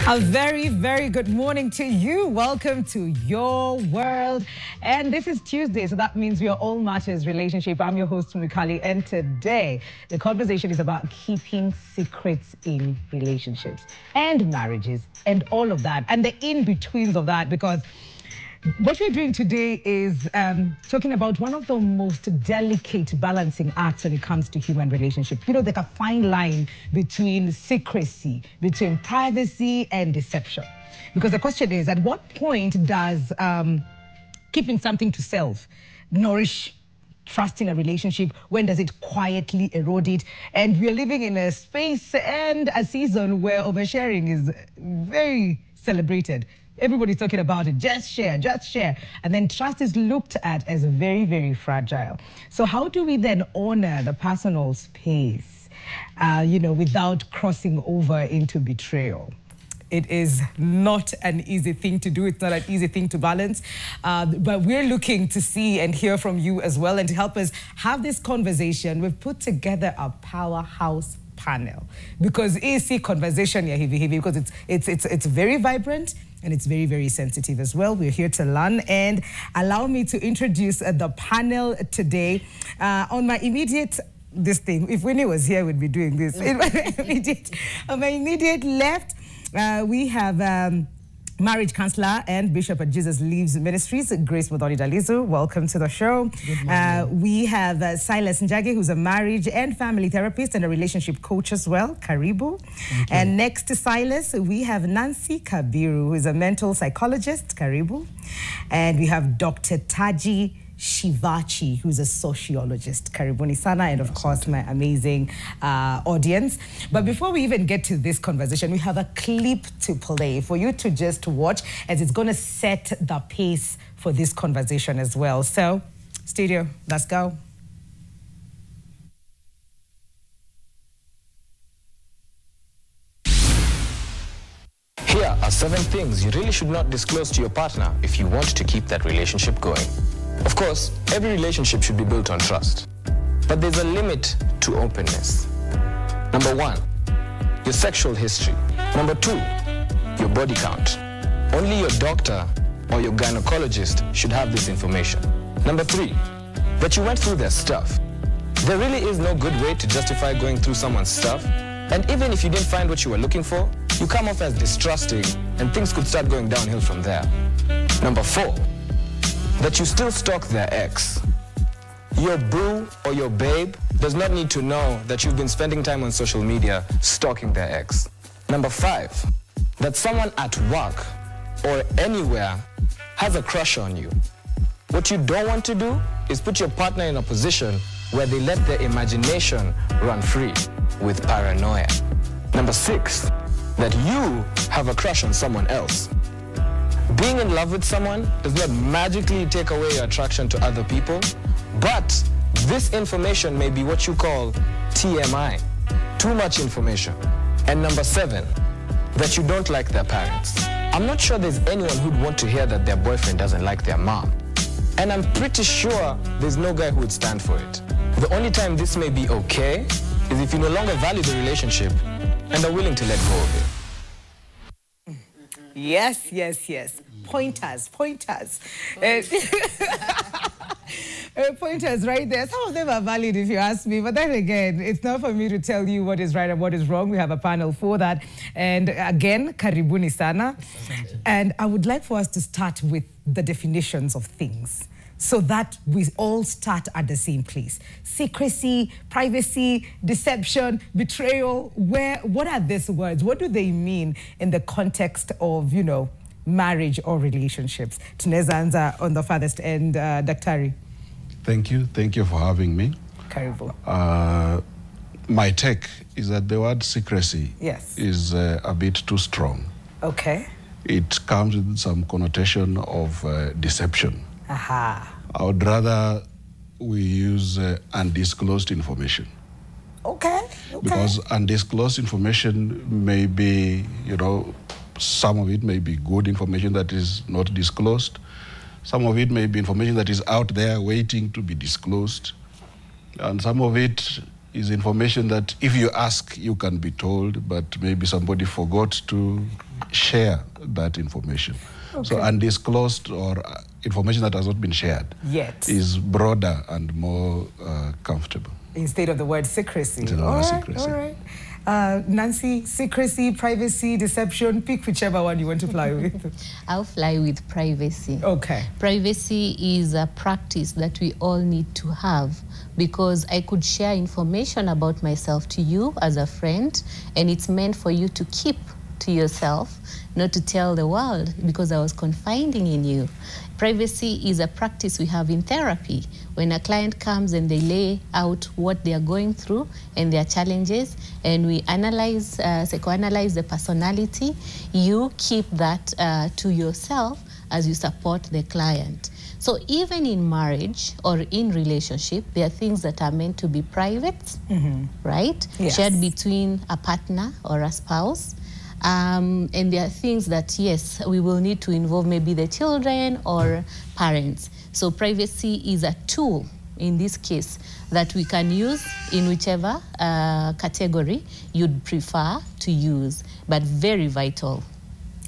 A very, very good morning to you. Welcome to Your World. And this is Tuesday, so that means we are all matters relationship. I'm your host, Mikali, and today the conversation is about keeping secrets in relationships and marriages and all of that and the in-betweens of that, because what we're doing today is talking about one of the most delicate balancing acts when it comes to human relationships. You know, there's a fine line between secrecy, between privacy and deception. Because the question is, at what point does keeping something to self nourish trust in a relationship? When does it quietly erode it? And we're living in a space and a season where oversharing is very celebrated. Everybody's talking about it. Just share, just share. And then trust is looked at as very, very fragile. So how do we then honor the personal space, you know, without crossing over into betrayal? It is not an easy thing to do. It's not an easy thing to balance. But we're looking to see and hear from you as well. And to help us have this conversation, we've put together a powerhouse panel, because easy conversation here, because it's very vibrant and it's very, very sensitive as well. We're here to learn, and allow me to introduce the panel today. On my immediate if Winnie was here, we'd be doing this. On my immediate left, we have marriage counselor and bishop at Jesus Lives Ministries, Grace Muthoni Dalizu. Welcome to the show. We have Silas Njagi, who's a marriage and family therapist and a relationship coach as well. Karibu. And next to Silas, we have Nancy Kabiru, who is a mental psychologist. Karibu. And we have Dr. Taji Shivachi, who's a sociologist. Karibuni sana, and of course my amazing audience. But before we even get to this conversation, we have a clip to play for you to just watch, as it's going to set the pace for this conversation as well. So, studio, let's go. Here are 7 things you really should not disclose to your partner if you want to keep that relationship going. Of course, every relationship should be built on trust, but there's a limit to openness. Number 1, your sexual history. Number 2, your body count. Only your doctor or your gynecologist should have this information. Number 3, that you went through their stuff. There really is no good way to justify going through someone's stuff, and even if you didn't find what you were looking for, you come off as distrusting, and things could start going downhill from there. Number 4, that you still stalk their ex. Your boo or your babe does not need to know that you've been spending time on social media stalking their ex. Number 5, that someone at work or anywhere has a crush on you. What you don't want to do is put your partner in a position where they let their imagination run free with paranoia. Number 6, that you have a crush on someone else. Being in love with someone does not magically take away your attraction to other people, but this information may be what you call TMI, too much information. And number 7, that you don't like their parents. I'm not sure there's anyone who'd want to hear that their boyfriend doesn't like their mom. And I'm pretty sure there's no guy who would stand for it. The only time this may be okay is if you no longer value the relationship and are willing to let go of it. Yes, yes, yes. Pointers. Pointers right there. Some of them are valid if you ask me, but then again, it's not for me to tell you what is right and what is wrong. We have a panel for that. And again, karibuni sana. And I would like for us to start with the definitions of things, so that we all start at the same place. Secrecy, privacy, deception, betrayal. What are these words? What do they mean in the context of, you know, marriage or relationships? Tuneza anza on the farthest end, Daktari. Thank you. Thank you for having me. Karibu. My take is that the word secrecy is a bit too strong. Okay. It comes with some connotation of deception. Aha. I would rather we use undisclosed information. Okay. Because undisclosed information may be, you know, some of it may be good information that is not disclosed. Some of it may be information that is out there waiting to be disclosed. And some of it is information that if you ask, you can be told, but maybe somebody forgot to share that information. Okay. So undisclosed or information that has not been shared yet is broader and more comfortable. Instead of the word secrecy. Instead of the word secrecy. All right. Nancy, secrecy, privacy, deception, pick whichever one you want to fly with. I'll fly with privacy. Okay. Privacy is a practice that we all need to have, because I could share information about myself to you as a friend, and it's meant for you to keep to yourself, not to tell the world, because I was confiding in you. Privacy is a practice we have in therapy. When a client comes and they lay out what they are going through and their challenges, and we analyze, psychoanalyze the personality, you keep that to yourself as you support the client. So even in marriage or in relationship, there are things that are meant to be private, right? Yes. Shared between a partner or a spouse. And there are things that, yes, we will need to involve maybe the children or parents. So privacy is a tool, in this case, that we can use in whichever category you'd prefer to use, but very vital.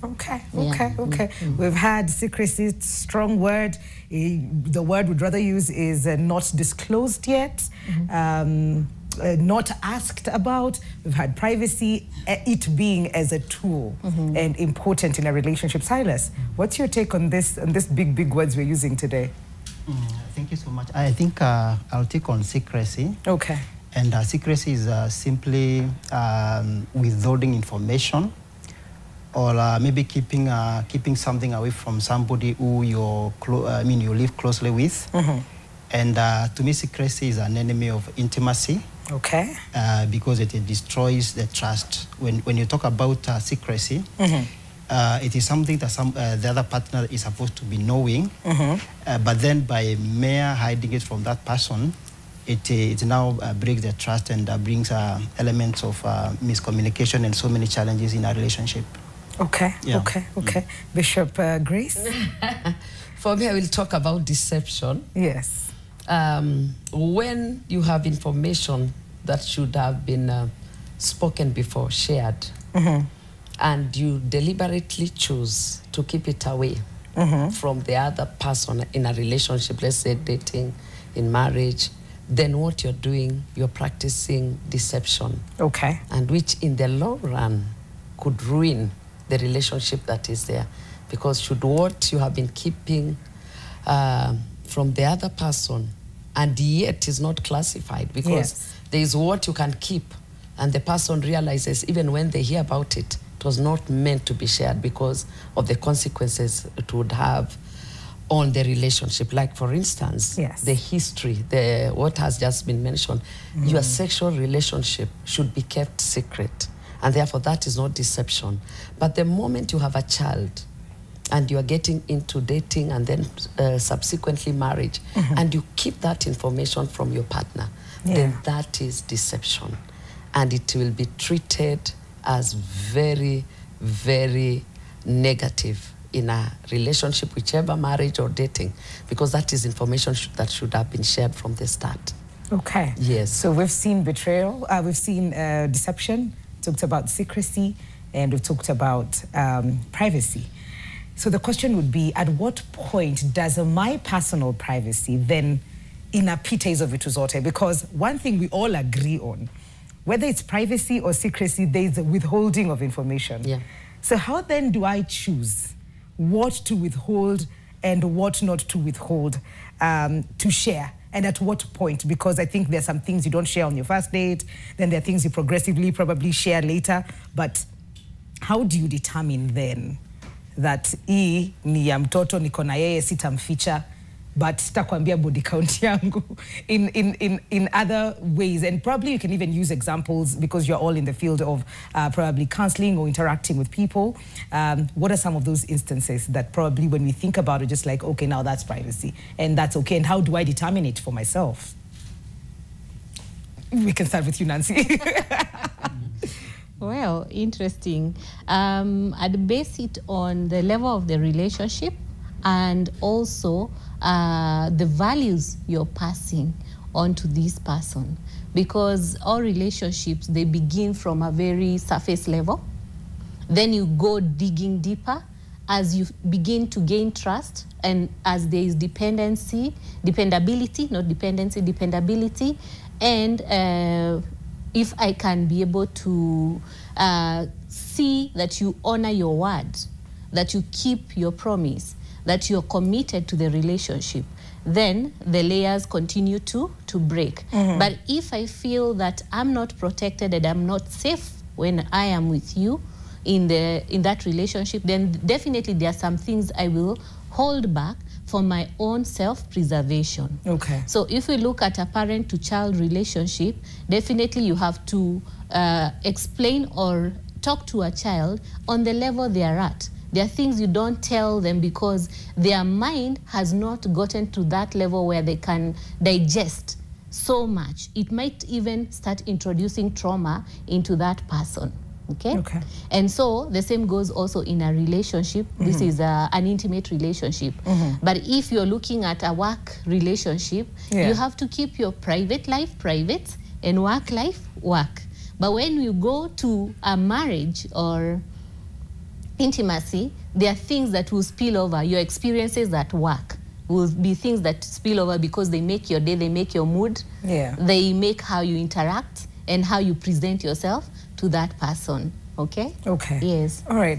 Okay, Yeah. okay, okay. We've had secrecy, strong word. The word we'd rather use is not disclosed yet. Not asked about. We've had privacy, it being as a tool and important in a relationship. Silas, what's your take on this big words we're using today? Thank you so much. I think I'll take on secrecy. Okay. And secrecy is simply withholding information, or maybe keeping something away from somebody who you live closely with. And to me, secrecy is an enemy of intimacy. Okay. Because it destroys the trust. When you talk about secrecy, it is something that the other partner is supposed to be knowing, but then by mere hiding it from that person, it now breaks the trust and brings elements of miscommunication and so many challenges in a relationship. Okay, Yeah. okay. Bishop Grace? For me, I will talk about deception. Yes. When you have information that should have been spoken before, shared, and you deliberately choose to keep it away from the other person in a relationship, let's say dating, in marriage, then what you're doing, you're practicing deception. Okay. And which in the long run could ruin the relationship that is there. Because should what you have been keeping from the other person and yet is not classified, because there is what you can keep and the person realizes even when they hear about it, it was not meant to be shared because of the consequences it would have on the relationship. Like for instance, the history, what has just been mentioned, your sexual relationship should be kept secret, and therefore that is not deception. But the moment you have a child and you are getting into dating and then subsequently marriage, and you keep that information from your partner, then that is deception. And it will be treated as very, very negative in a relationship, whichever marriage or dating, because that is information that should have been shared from the start. Okay. Yes. So we've seen betrayal, we've seen deception, talked about secrecy, and we've talked about privacy. So the question would be, at what point does my personal privacy then inapita hizo vitu zote? Because one thing we all agree on, whether it's privacy or secrecy, there's a withholding of information. Yeah. So how then do I choose what to withhold and what not to withhold to share? And at what point? Because I think there's some things you don't share on your first date, then there are things you progressively probably share later. But how do you determine then that hii ni ya mtoto niko na yeye sitamficha, but sitakwambia body count yangu in other ways? And probably you can even use examples because you're all in the field of probably counseling or interacting with people. What are some of those instances that probably when we think about it, just like, okay, now that's privacy and that's okay, and how do I determine it for myself? We can start with you, Nancy. Well, interesting. I'd base it on the level of the relationship and also the values you're passing on to this person. Because all relationships, they begin from a very surface level. Then you go digging deeper as you begin to gain trust, and as there is dependability, and if I can be able to see that you honor your word, that you keep your promise, that you're committed to the relationship, then the layers continue to break. But if I feel that I'm not protected and I'm not safe when I am with you in that relationship, then definitely there are some things I will hold back for my own self-preservation. Okay. So if we look at a parent-to-child relationship, definitely you have to explain or talk to a child on the level they are at. There are things you don't tell them because their mind has not gotten to that level where they can digest so much. It might even start introducing trauma into that person. Okay? Okay. And so the same goes also in a relationship. This is an intimate relationship. But if you're looking at a work relationship, you have to keep your private life private and work life work. But when you go to a marriage or intimacy, there are things that will spill over. Your experiences at work will be things that spill over because they make your day, they make your mood, they make how you interact and how you present yourself to that person. Okay? Okay. Yes. All right.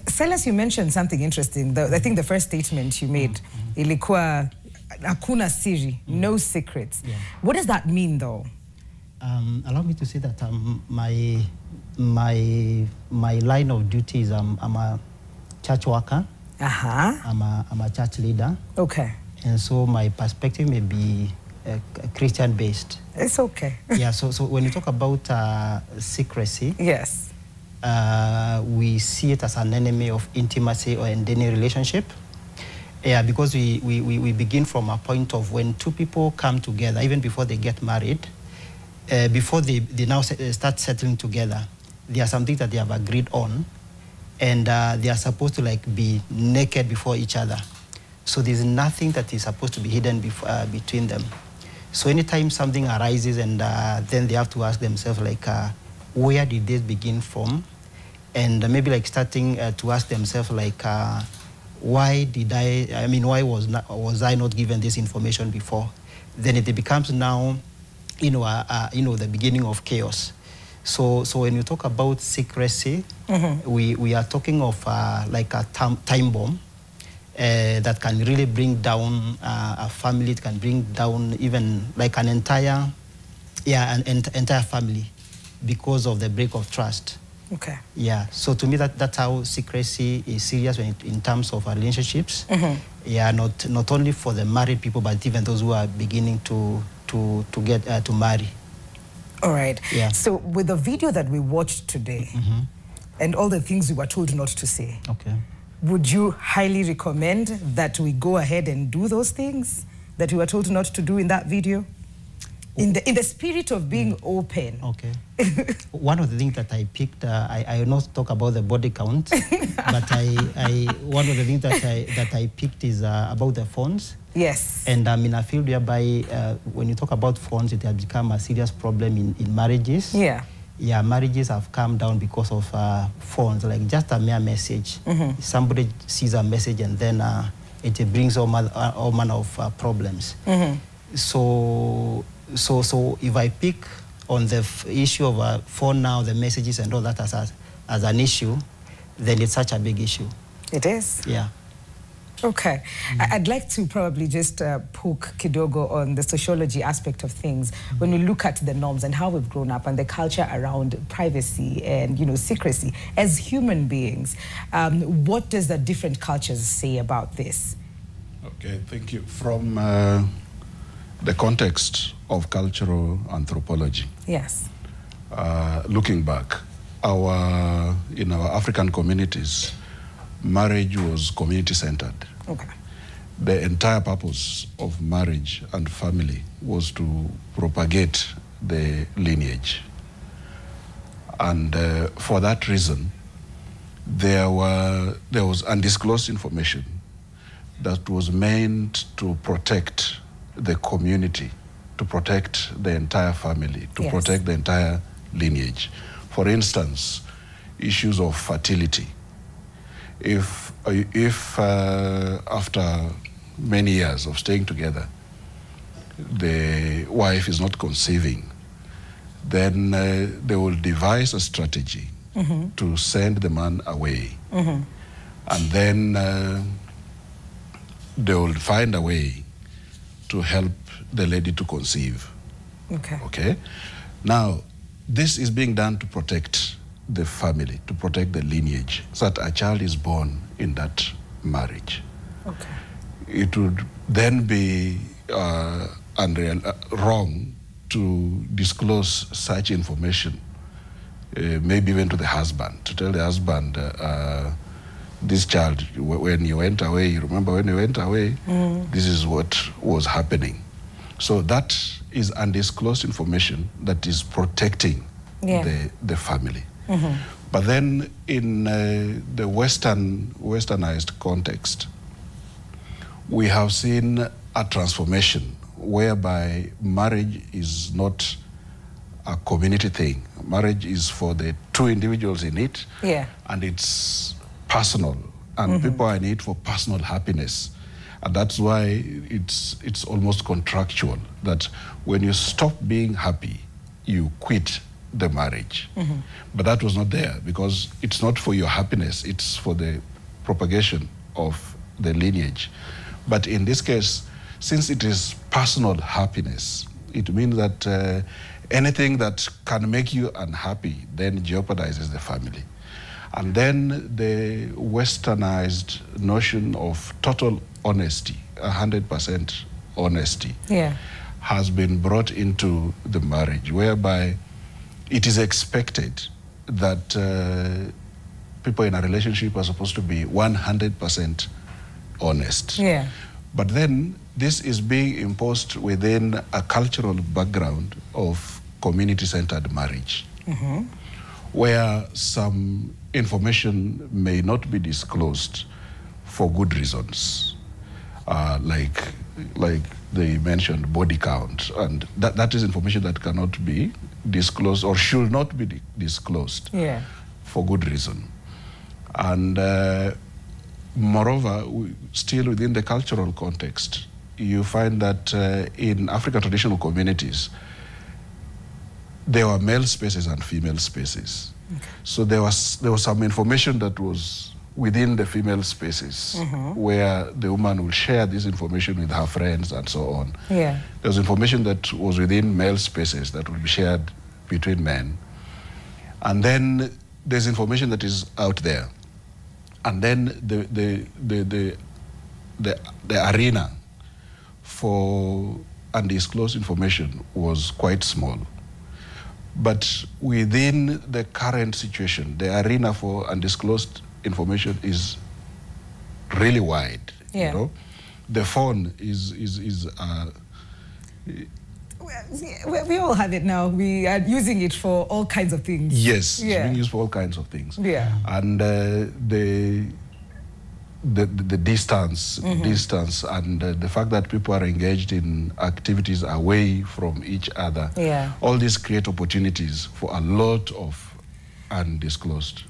Silas, you mentioned something interesting. I think the first statement you made, ilikuwa hakuna siri, no secrets. What does that mean, though? Allow me to say that my line of duty is I'm a church worker. I'm a church leader. Okay. And so my perspective may be Christian-based. It's okay. Yeah, so when you talk about secrecy, yes, we see it as an enemy of intimacy or in any relationship. Yeah, because we begin from a point of when two people come together, even before they get married, before they now start settling together, there are some things that they have agreed on, and they are supposed to like be naked before each other. So there's nothing that is supposed to be hidden between them. So anytime something arises, and then they have to ask themselves like, where did this begin from? And maybe like starting to ask themselves like, why was I not given this information before? Then it becomes now, the beginning of chaos. So when you talk about secrecy, we are talking of like a time bomb that can really bring down a family. It can bring down even like an entire family because of the break of trust. Okay. Yeah. So to me, that's how secrecy is serious in terms of our relationships. Yeah, not only for the married people, but even those who are beginning to get to marry. All right. Yeah. So with the video that we watched today, and all the things we were told not to say, okay, would you highly recommend that we go ahead and do those things that we were told not to do in that video? In the spirit of being open. Okay. One of the things that I picked, I will not talk about the body count, but one of the things that I picked is about the phones. Yes. And I'm in a field whereby when you talk about phones, it has become a serious problem in marriages. Yeah. Yeah, marriages have come down because of phones, like just a mere message. Somebody sees a message and then it brings all manner of problems. So if I pick on the issue of phone now, the messages and all that as an issue, then it's such a big issue. It is? Yeah. Okay. I'd like to probably just poke kidogo on the sociology aspect of things. When we look at the norms and how we've grown up and the culture around privacy and, secrecy, as human beings, what does the different cultures say about this? Okay, thank you. From the context of cultural anthropology. Yes. Looking back, in our African communities, marriage was community-centered. Okay. The entire purpose of marriage and family was to propagate the lineage. And for that reason, there was undisclosed information that was meant to protect the community, to protect the entire family, to protect the entire lineage. For instance, issues of fertility. If after many years of staying together, the wife is not conceiving, then they will devise a strategy to send the man away. And then they will find a way to help the lady to conceive. Okay? Now, this is being done to protect the family, to protect the lineage, so that a child is born in that marriage. It would then be wrong to disclose such information, maybe even to the husband, to tell the husband, this child, when you went away, you remember when you went away, this is what was happening. So that is undisclosed information that is protecting the family. But then in the westernized context, we have seen a transformation whereby marriage is not a community thing. Marriage is for the two individuals in it, and it's personal, and people are in it for personal happiness. And that's why it's almost contractual, that when you stop being happy, you quit the marriage. But that was not there, because it's not for your happiness, it's for the propagation of the lineage. But in this case, since it is personal happiness, it means that anything that can make you unhappy then jeopardizes the family. And then the westernized notion of total honesty, 100% honesty, has been brought into the marriage, whereby it is expected that people in a relationship are supposed to be 100% honest. But then this is being imposed within a cultural background of community-centered marriage, where some information may not be disclosed for good reasons, like they mentioned body count, and that is information that cannot be disclosed or should not be disclosed for good reason. And moreover, still within the cultural context, you find that in African traditional communities, there were male spaces and female spaces. So there was some information that was within the female spaces, where the woman will share this information with her friends and so on. There's information that was within male spaces that will be shared between men. And then there's information that is out there. And then the arena for undisclosed information was quite small. But within the current situation, the arena for undisclosed information is really wide. You know? The phone is we all have it now. We are using it for all kinds of things. Yes, it's being used for all kinds of things. And the distance, and the fact that people are engaged in activities away from each other, all these create opportunities for a lot of undisclosed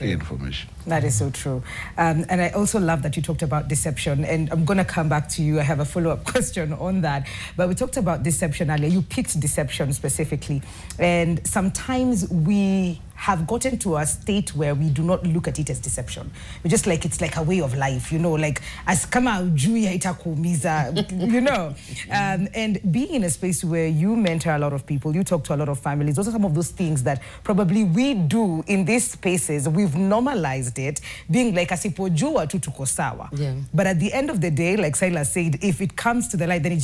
information. That is so true. And I also love that you talked about deception, and I'm going to come back to you. I have a follow-up question on that. But we talked about deception earlier. You picked deception specifically. And sometimes we have gotten to a state where we do not look at it as deception. We just like, it's like a way of life, you know, like as kama ujui haitakuumiza, you know. And being in a space where you mentor a lot of people, you talk to a lot of families, those are some of those things that probably we do in these spaces. We've normalized it, being like asipojua tu tuko sawa. But at the end of the day, like Silas said, if it comes to the light, then it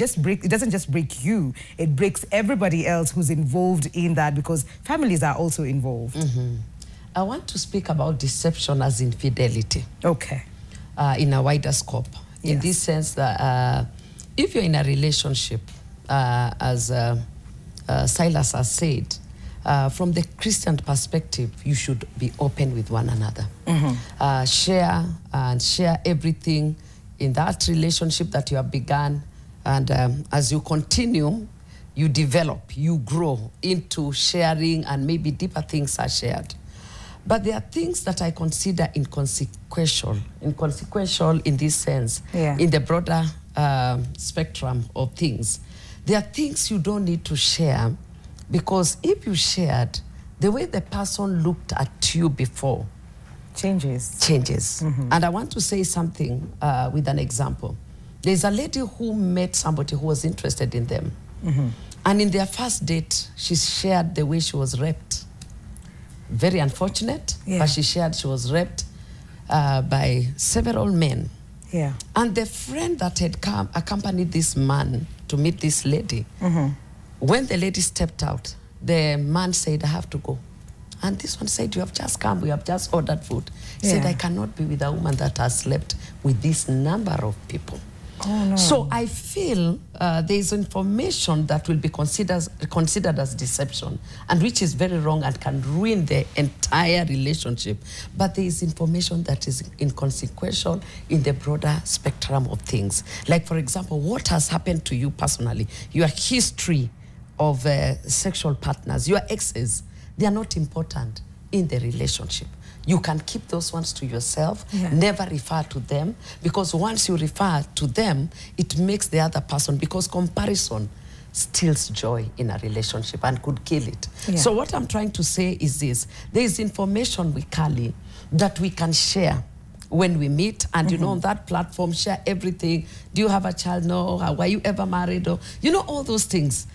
doesn't just break you, it breaks everybody else who's involved in that, because families are also involved. I want to speak about deception as infidelity. In a wider scope. In this sense that if you're in a relationship, as Silas has said, from the Christian perspective, you should be open with one another. Share everything in that relationship that you have begun. And as you continue, you develop, you grow into sharing, and maybe deeper things are shared. But there are things that I consider inconsequential in this sense, in the broader spectrum of things. There are things you don't need to share, because if you shared, the way the person looked at you before changes. Mm-hmm. And I want to say something with an example. There's a lady who met somebody who was interested in them. Mm-hmm. And in their first date, she shared the way she was raped. Very unfortunate, but she shared she was raped by several men. Yeah. And the friend that had come accompanied this man to meet this lady. Mm-hmm. When the lady stepped out, the man said, I have to go. And this one said, you have just come, we have just ordered food. He said, I cannot be with a woman that has slept with this number of people. Oh, no. So I feel there is information that will be considered as deception, and which is very wrong and can ruin the entire relationship. But there is information that is inconsequential in the broader spectrum of things. Like, for example, what has happened to you personally, your history of sexual partners, your exes, they are not important in the relationship. You can keep those ones to yourself, never refer to them, because once you refer to them, it makes the other person, because comparison steals joy in a relationship and could kill it. So what I'm trying to say is this: there is information we carry that we can share when we meet, and you know, on that platform, share everything. Do you have a child? No. Were you ever married? Or, you know, all those things.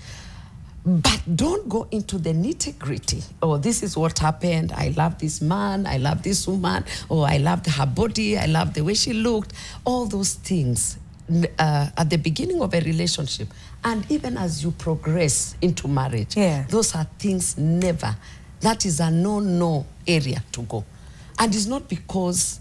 But don't go into the nitty-gritty. Oh, this is what happened. I love this man. I love this woman. Oh, I loved her body. I loved the way she looked. All those things at the beginning of a relationship, and even as you progress into marriage, those are things never. That is a no-no area to go. And it's not because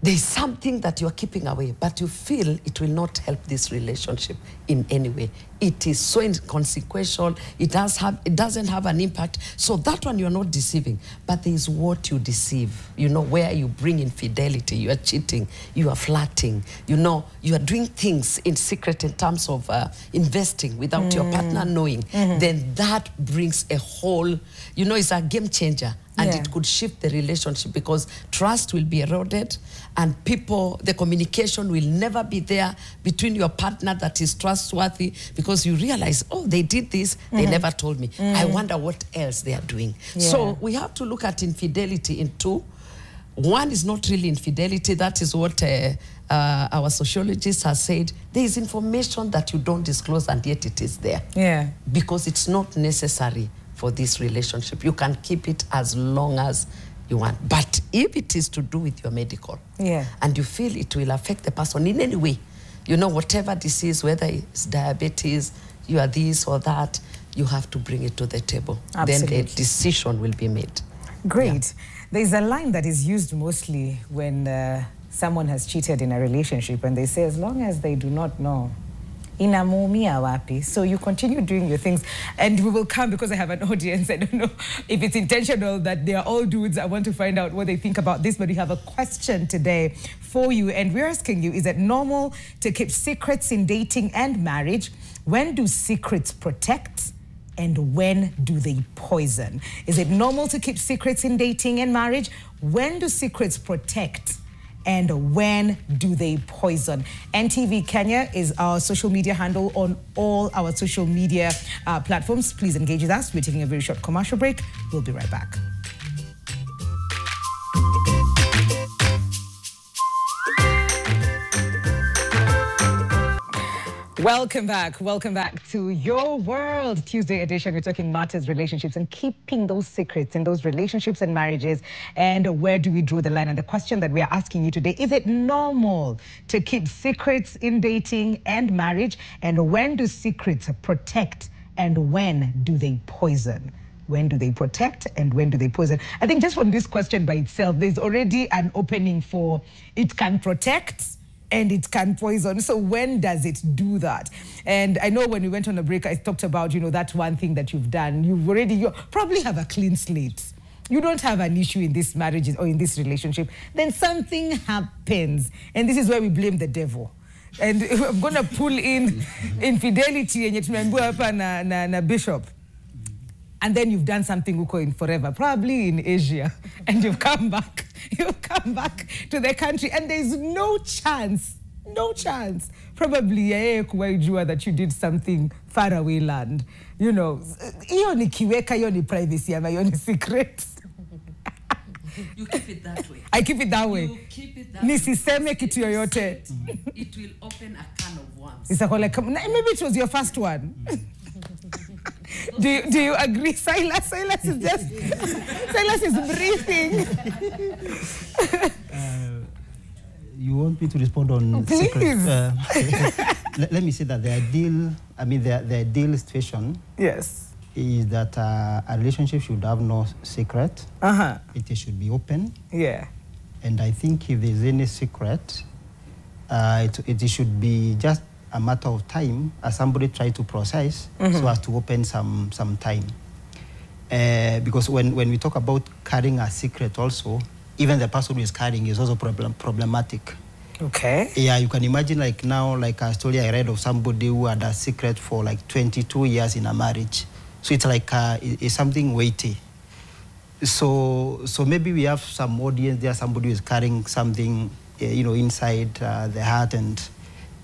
there's something that you're keeping away, but you feel it will not help this relationship in any way. It is so inconsequential. It doesn't have an impact. So that one you're not deceiving, but there is what you deceive. You know, where you bring infidelity, you are cheating, you are flirting, you know, you are doing things in secret in terms of investing without your partner knowing. Then that brings a whole, you know, it's a game changer. And it could shift the relationship, because trust will be eroded, and the communication will never be there between your partner that is trustworthy, because you realize, oh, they did this, they never told me. I wonder what else they are doing. So we have to look at infidelity in two. One is not really infidelity. That is what our sociologist has said. There is information that you don't disclose, and yet it is there. Because it's not necessary for this relationship. You can keep it as long as you want. But if it is to do with your medical, and you feel it will affect the person in any way, you know, whatever disease, whether it's diabetes, you are this or that, you have to bring it to the table. Absolutely. Then a decision will be made. Great. There's a line that is used mostly when someone has cheated in a relationship, and they say, as long as they do not know, inamumia wapi. So you continue doing your things, and we will come, because I have an audience. I don't know if it's intentional that they are all dudes. I want to find out what they think about this, but we have a question today for you, and we're asking you, is it normal to keep secrets in dating and marriage? When do secrets protect, and when do they poison? Is it normal to keep secrets in dating and marriage? When do secrets protect, and when do they poison? NTV Kenya is our social media handle on all our social media platforms. Please engage with us. We're taking a very short commercial break. We'll be right back. Welcome back to Your World Tuesday edition. We're talking matters, relationships, and keeping those secrets in those relationships and marriages. And where do we draw the line? And the question that we are asking you today, is it normal to keep secrets in dating and marriage? And when do secrets protect, and when do they poison? When do they protect, and when do they poison? I think just from this question by itself, there's already an opening for it can protect and it can poison. So when does it do that? And I know when we went on a break, I talked about, you know, that one thing that you've done. You probably have a clean slate. You don't have an issue in this marriage or in this relationship. Then something happens. And this is where we blame the devil. And I'm going to pull in infidelity and yet na bishop. and then you've done something uko in forever, probably in Asia, and you've come back to the country, and there's no chance, probably that you did something far away land. You know, hiyo ni kiweka, hiyo ni privacy, ama hiyo ni secret. You keep it that way. I keep it that way. You keep it that way. Nisiseme kitu yoyote. It will open a can of worms. It's like, maybe it was your first one. Do you agree, Silas? Silas is breathing. You want me to respond on please? Let me say that the ideal situation, yes, is that a relationship should have no secret. It should be open. Yeah. And I think if there's any secret, it should be just a matter of time as somebody try to process so as to open some time. Because when we talk about carrying a secret also, even the person who is carrying is also problematic. Okay. Yeah, you can imagine like now, like a story I read of somebody who had a secret for like 22 years in a marriage. So it's like it's something weighty. So maybe we have some audience there, somebody who is carrying something, inside the heart, and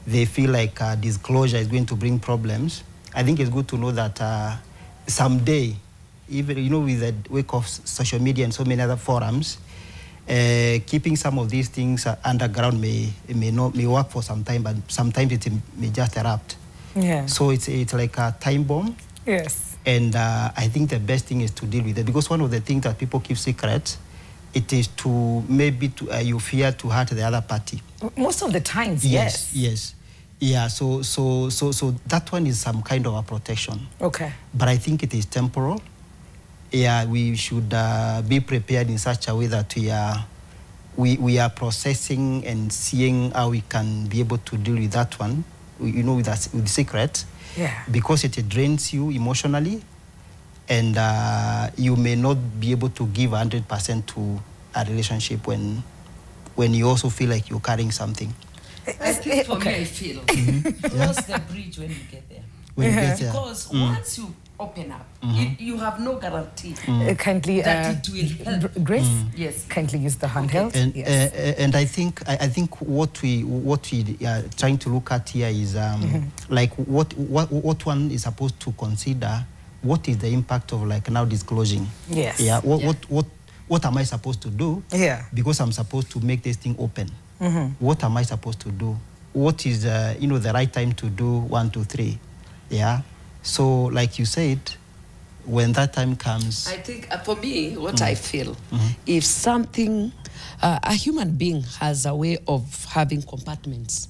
they feel like disclosure is going to bring problems. I think it's good to know that someday, even with the wake of social media and so many other forums, keeping some of these things underground may work for some time, but sometimes it may just erupt. Yeah. So it's like a time bomb. Yes. And I think the best thing is to deal with it, because one of the things that people keep secret, it is to maybe you fear to hurt the other party. Most of the times, yes. Yes. Yeah. So that one is some kind of a protection. Okay. But I think it is temporal. Yeah, we should be prepared in such a way that we are processing and seeing how we can be able to deal with that one. With the secret. Yeah. Because it drains you emotionally, and you may not be able to give 100% to a relationship when you also feel like you're carrying something. I think for me, I feel cross the bridge when you get there. When you get there. Because once you open up, you have no guarantee Kindly, that it will help. Grace, yes, kindly use the handheld. And, yes. And I think what we are trying to look at here is like what one is supposed to consider. What is the impact of like now disclosing? Yes. Yeah. What am I supposed to do? Yeah. Because I'm supposed to make this thing open. What am I supposed to do? What is the right time to do 1, 2, 3? Yeah. So, like you said, when that time comes... I think, for me, what I feel, if something... a human being has a way of having compartments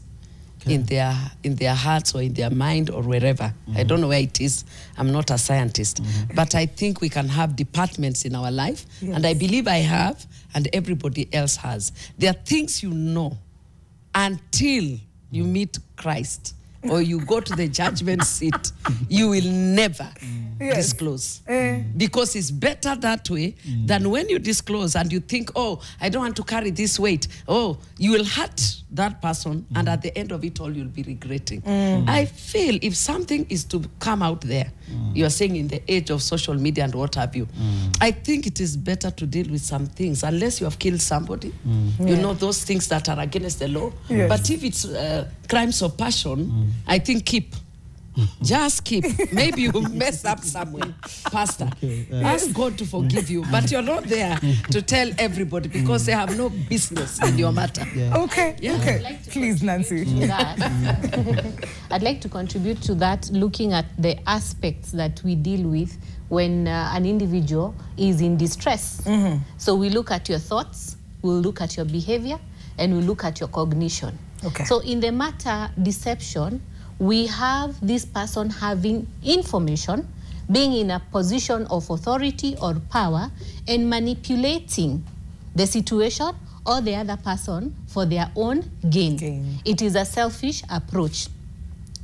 in their hearts or in their mind or wherever. I don't know where it is. I'm not a scientist. But I think we can have departments in our life. Yes. And I believe I have, and everybody else has. There are things you know until you meet Christ, or you go to the judgment seat, you will never disclose. Because it's better that way than when you disclose and you think, oh, I don't want to carry this weight. Oh, you will hurt that person, and at the end of it all, you'll be regretting. I feel if something is to come out there, you're saying in the age of social media and what have you, I think it is better to deal with some things, unless you have killed somebody, you know, those things that are against the law. Yes. But if it's crimes of passion, I think keep. Just keep. Maybe you mess up somewhere, Pastor. Ask God to forgive you, but you're not there to tell everybody because they have no business in your matter. Okay. Yeah. Okay. Like Please, Nancy. I'd like to contribute to that, looking at the aspects that we deal with when an individual is in distress. So we look at your thoughts, we'll look at your behavior, and we look at your cognition. Okay. So in the matter deception, we have this person having information, being in a position of authority or power, and manipulating the situation or the other person for their own gain. It is a selfish approach.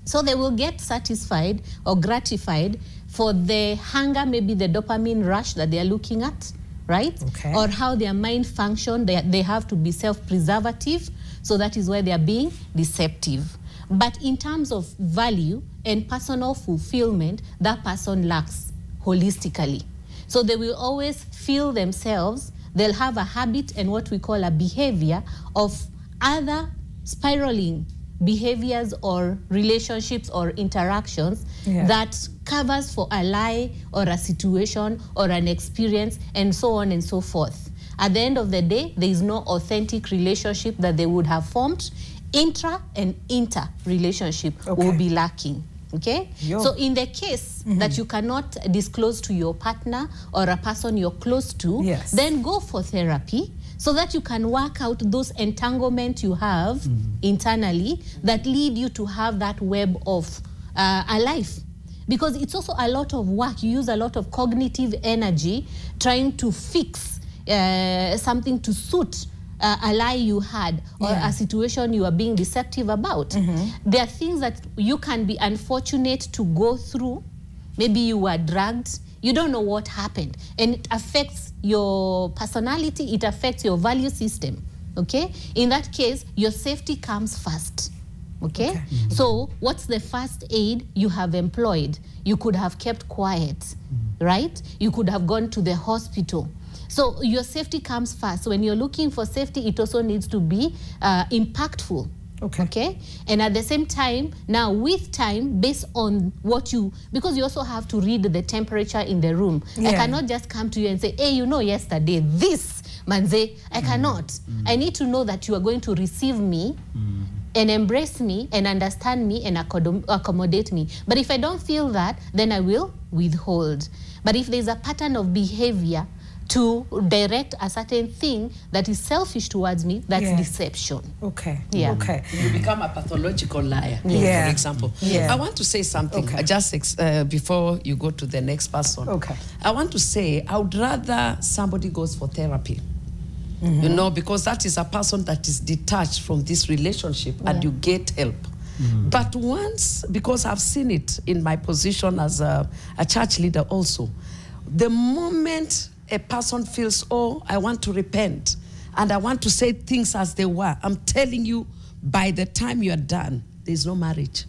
So they will get satisfied or gratified for the hunger, maybe the dopamine rush that they are looking at, right? Okay. Or how their mind function, they have to be self-preservative, so that is why they are being deceptive. But in terms of value and personal fulfillment, that person lacks holistically. So they will always feel themselves, they'll have a habit and what we call a behavior of other spiraling behaviors or relationships or interactions that covers for a lie or a situation or an experience and so on and so forth. At the end of the day, there is no authentic relationship that they would have formed. Intra and inter relationship will be lacking. Okay? So in the case that you cannot disclose to your partner or a person you're close to, then go for therapy so that you can work out those entanglements you have internally that lead you to have that web of a life. Because it's also a lot of work. You use a lot of cognitive energy trying to fix something to suit a lie you had or a situation you are being deceptive about. There are things that you can be unfortunate to go through. Maybe you were drugged. You don't know what happened. And it affects your personality. It affects your value system. Okay? In that case, your safety comes first. Okay? So what's the first aid you have employed? You could have kept quiet, right? You could have gone to the hospital. So your safety comes first. So when you're looking for safety, it also needs to be impactful. Okay? And at the same time, now with time, based on what you, because you also have to read the temperature in the room. I cannot just come to you and say, hey, you know, yesterday, this, manze, I cannot. I need to know that you are going to receive me and embrace me and understand me and accommodate me. But if I don't feel that, then I will withhold. But if there's a pattern of behavior to direct a certain thing that is selfish towards me, that's deception. You become a pathological liar, for example. I want to say something, just before you go to the next person. I want to say, I would rather somebody goes for therapy. You know, because that is a person that is detached from this relationship and you get help. But once, because I've seen it in my position as a church leader also, the moment a person feels, oh, I want to repent and I want to say things as they were, I'm telling you, by the time you're done, there's no marriage.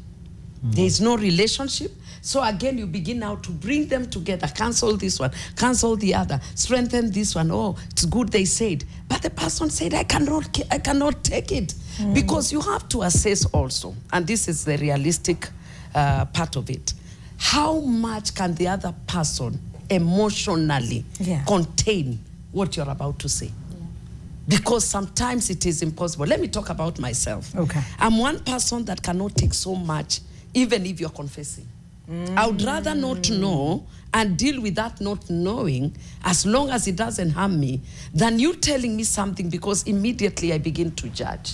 There's no relationship. So again, you begin now to bring them together, cancel this one, cancel the other, strengthen this one. Oh, it's good they said. But the person said, I cannot take it. Because you have to assess also, and this is the realistic part of it, how much can the other person emotionally contain what you're about to say? Because sometimes it is impossible. Let me talk about myself. I'm one person that cannot take so much, even if you're confessing. I would rather not know and deal with that not knowing, as long as it doesn't harm me, than you telling me something, because immediately I begin to judge.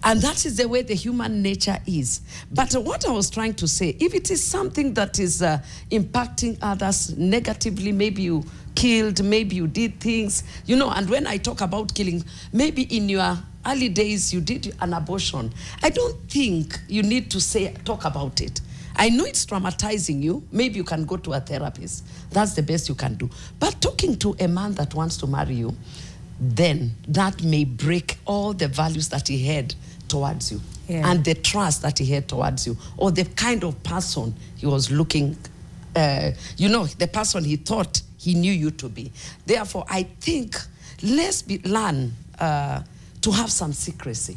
And that is the way the human nature is. But what I was trying to say, if it is something that is impacting others negatively, maybe you killed, maybe you did things, you know, and when I talk about killing, maybe in your early days you did an abortion, I don't think you need to talk about it. I know it's traumatizing you. Maybe you can go to a therapist. That's the best you can do. But talking to a man that wants to marry you, then that may break all the values that he had towards you and the trust that he had towards you, or the kind of person he was looking, you know, the person he thought he knew you to be. Therefore, I think let's learn to have some secrecy,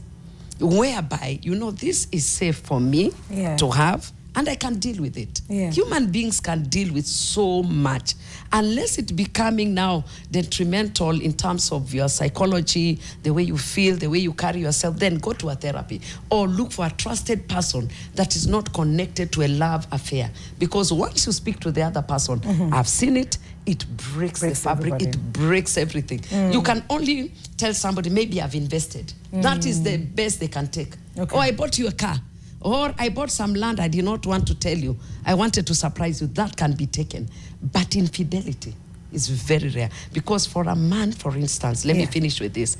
whereby, you know, this is safe for me to have, and I can deal with it. Human beings can deal with so much, unless it's becoming now detrimental in terms of your psychology, the way you feel, the way you carry yourself, then go to a therapy or look for a trusted person that is not connected to a love affair. Because once you speak to the other person, I've seen it, it breaks the fabric, everybody. It breaks everything. You can only tell somebody, maybe I've invested. That is the best they can take. Or I bought you a car. Or I bought some land I did not want to tell you. I wanted to surprise you. That can be taken. But infidelity is very rare. Because for a man, for instance, let me finish with this.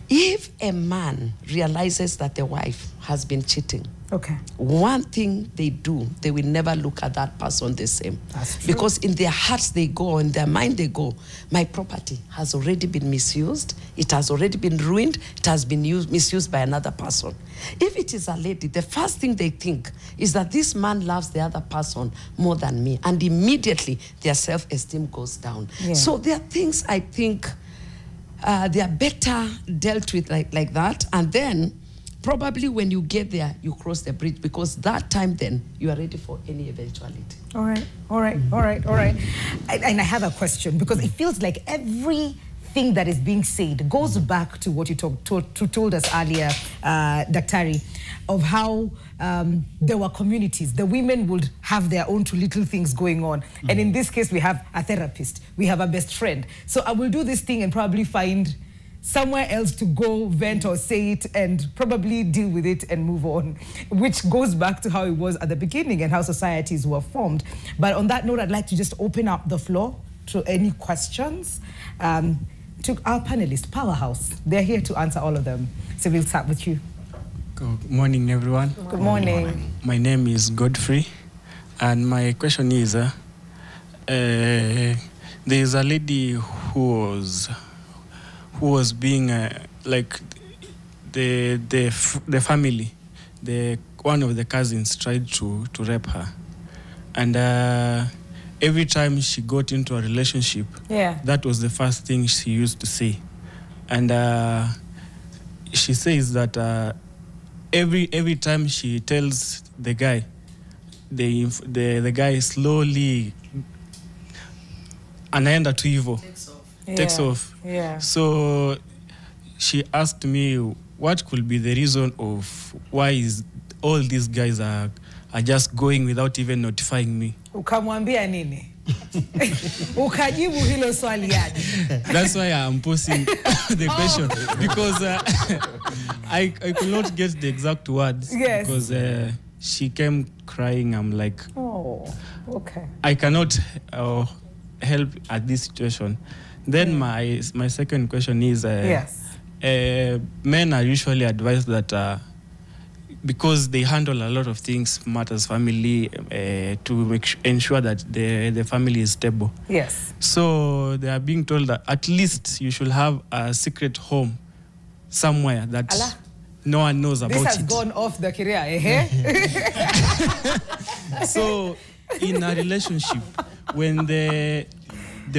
If a man realizes that the wife has been cheating, Okay. one thing they do, they will never look at that person the same. That's true. Because in their hearts they go, in their mind they go, my property has already been misused, it has already been ruined, it has been misused by another person. If it is a lady, the first thing they think is that this man loves the other person more than me, and immediately their self-esteem goes down. Yeah. So there are things I think they are better dealt with like that, and then probably when you get there, you cross the bridge, because that time then you are ready for any eventuality. All right. And I have a question, because it feels like everything that is being said goes back to what you told us earlier, Daktari, of how there were communities. The women would have their own two little things going on. And in this case, we have a therapist. We have a best friend. So I will do this thing and probably find somewhere else to go vent or say it and probably deal with it and move on, which goes back to how it was at the beginning and how societies were formed. But on that note, I'd like to just open up the floor to any questions. To our panelists, Powerhouse, they're here to answer all of them. So we'll start with you. Good morning, everyone. Good morning. My name is Godfrey, and my question is, there is a lady who was being like the family, one of the cousins tried to rape her, and every time she got into a relationship, that was the first thing she used to say, and she says that every time she tells the guy, the guy slowly anaenda tu hivyo takes off. Yeah. So she asked me what could be the reason of why all these guys are just going without even notifying me. Ukamwambia nini? Ukajibu hilo swali aje? That's why I'm posing the question, because I could not get the exact words. Yes. Because she came crying. I'm like, oh, okay. I cannot help at this situation. Then my second question is, men are usually advised that because they handle a lot of things, matters, family, to ensure that the family is stable. Yes. So they are being told that at least you should have a secret home somewhere that no one knows about it. This has gone off the career, So in a relationship, when the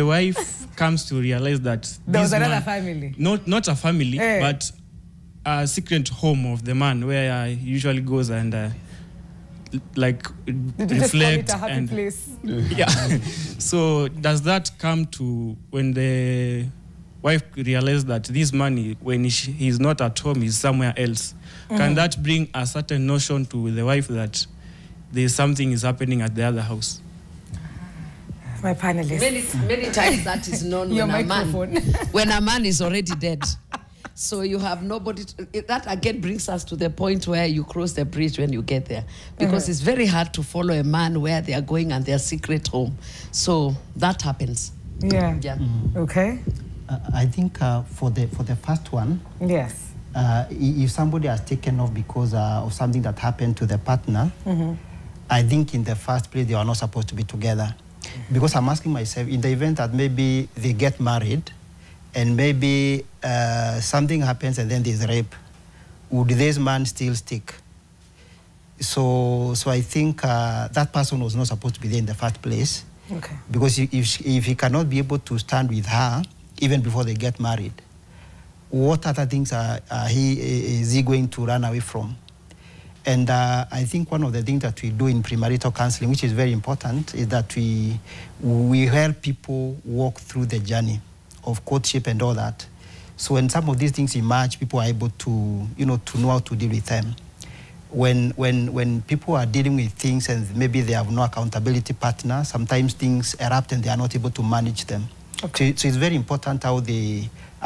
wife comes to realize that there was another family, not a family, but a secret home of the man where he usually goes and like reflect just call it a happy place. Yeah. So does that come to when the wife realizes that this money, when he's not at home, is somewhere else? Can that bring a certain notion to the wife that there's something is happening at the other house? My panelists. Many times that is known when a man is already dead. So you have nobody. That again brings us to the point where you cross the bridge when you get there, because it's very hard to follow a man where they are going and their secret home. So that happens. Yeah. Okay. I think for the first one, yes. If somebody has taken off because of something that happened to the partner, I think in the first place they are not supposed to be together. Because I'm asking myself, in the event that maybe they get married and maybe something happens and then there's rape, would this man still stick? So I think that person was not supposed to be there in the first place. Okay. Because if he cannot be able to stand with her even before they get married, what other things is he going to run away from? And I think one of the things that we do in premarital counseling, which is very important, is that we help people walk through the journey of courtship and all that. So when some of these things emerge, people are able to, to know how to deal with them. When people are dealing with things and maybe they have no accountability partner, sometimes things erupt and they are not able to manage them. Okay. So it's very important how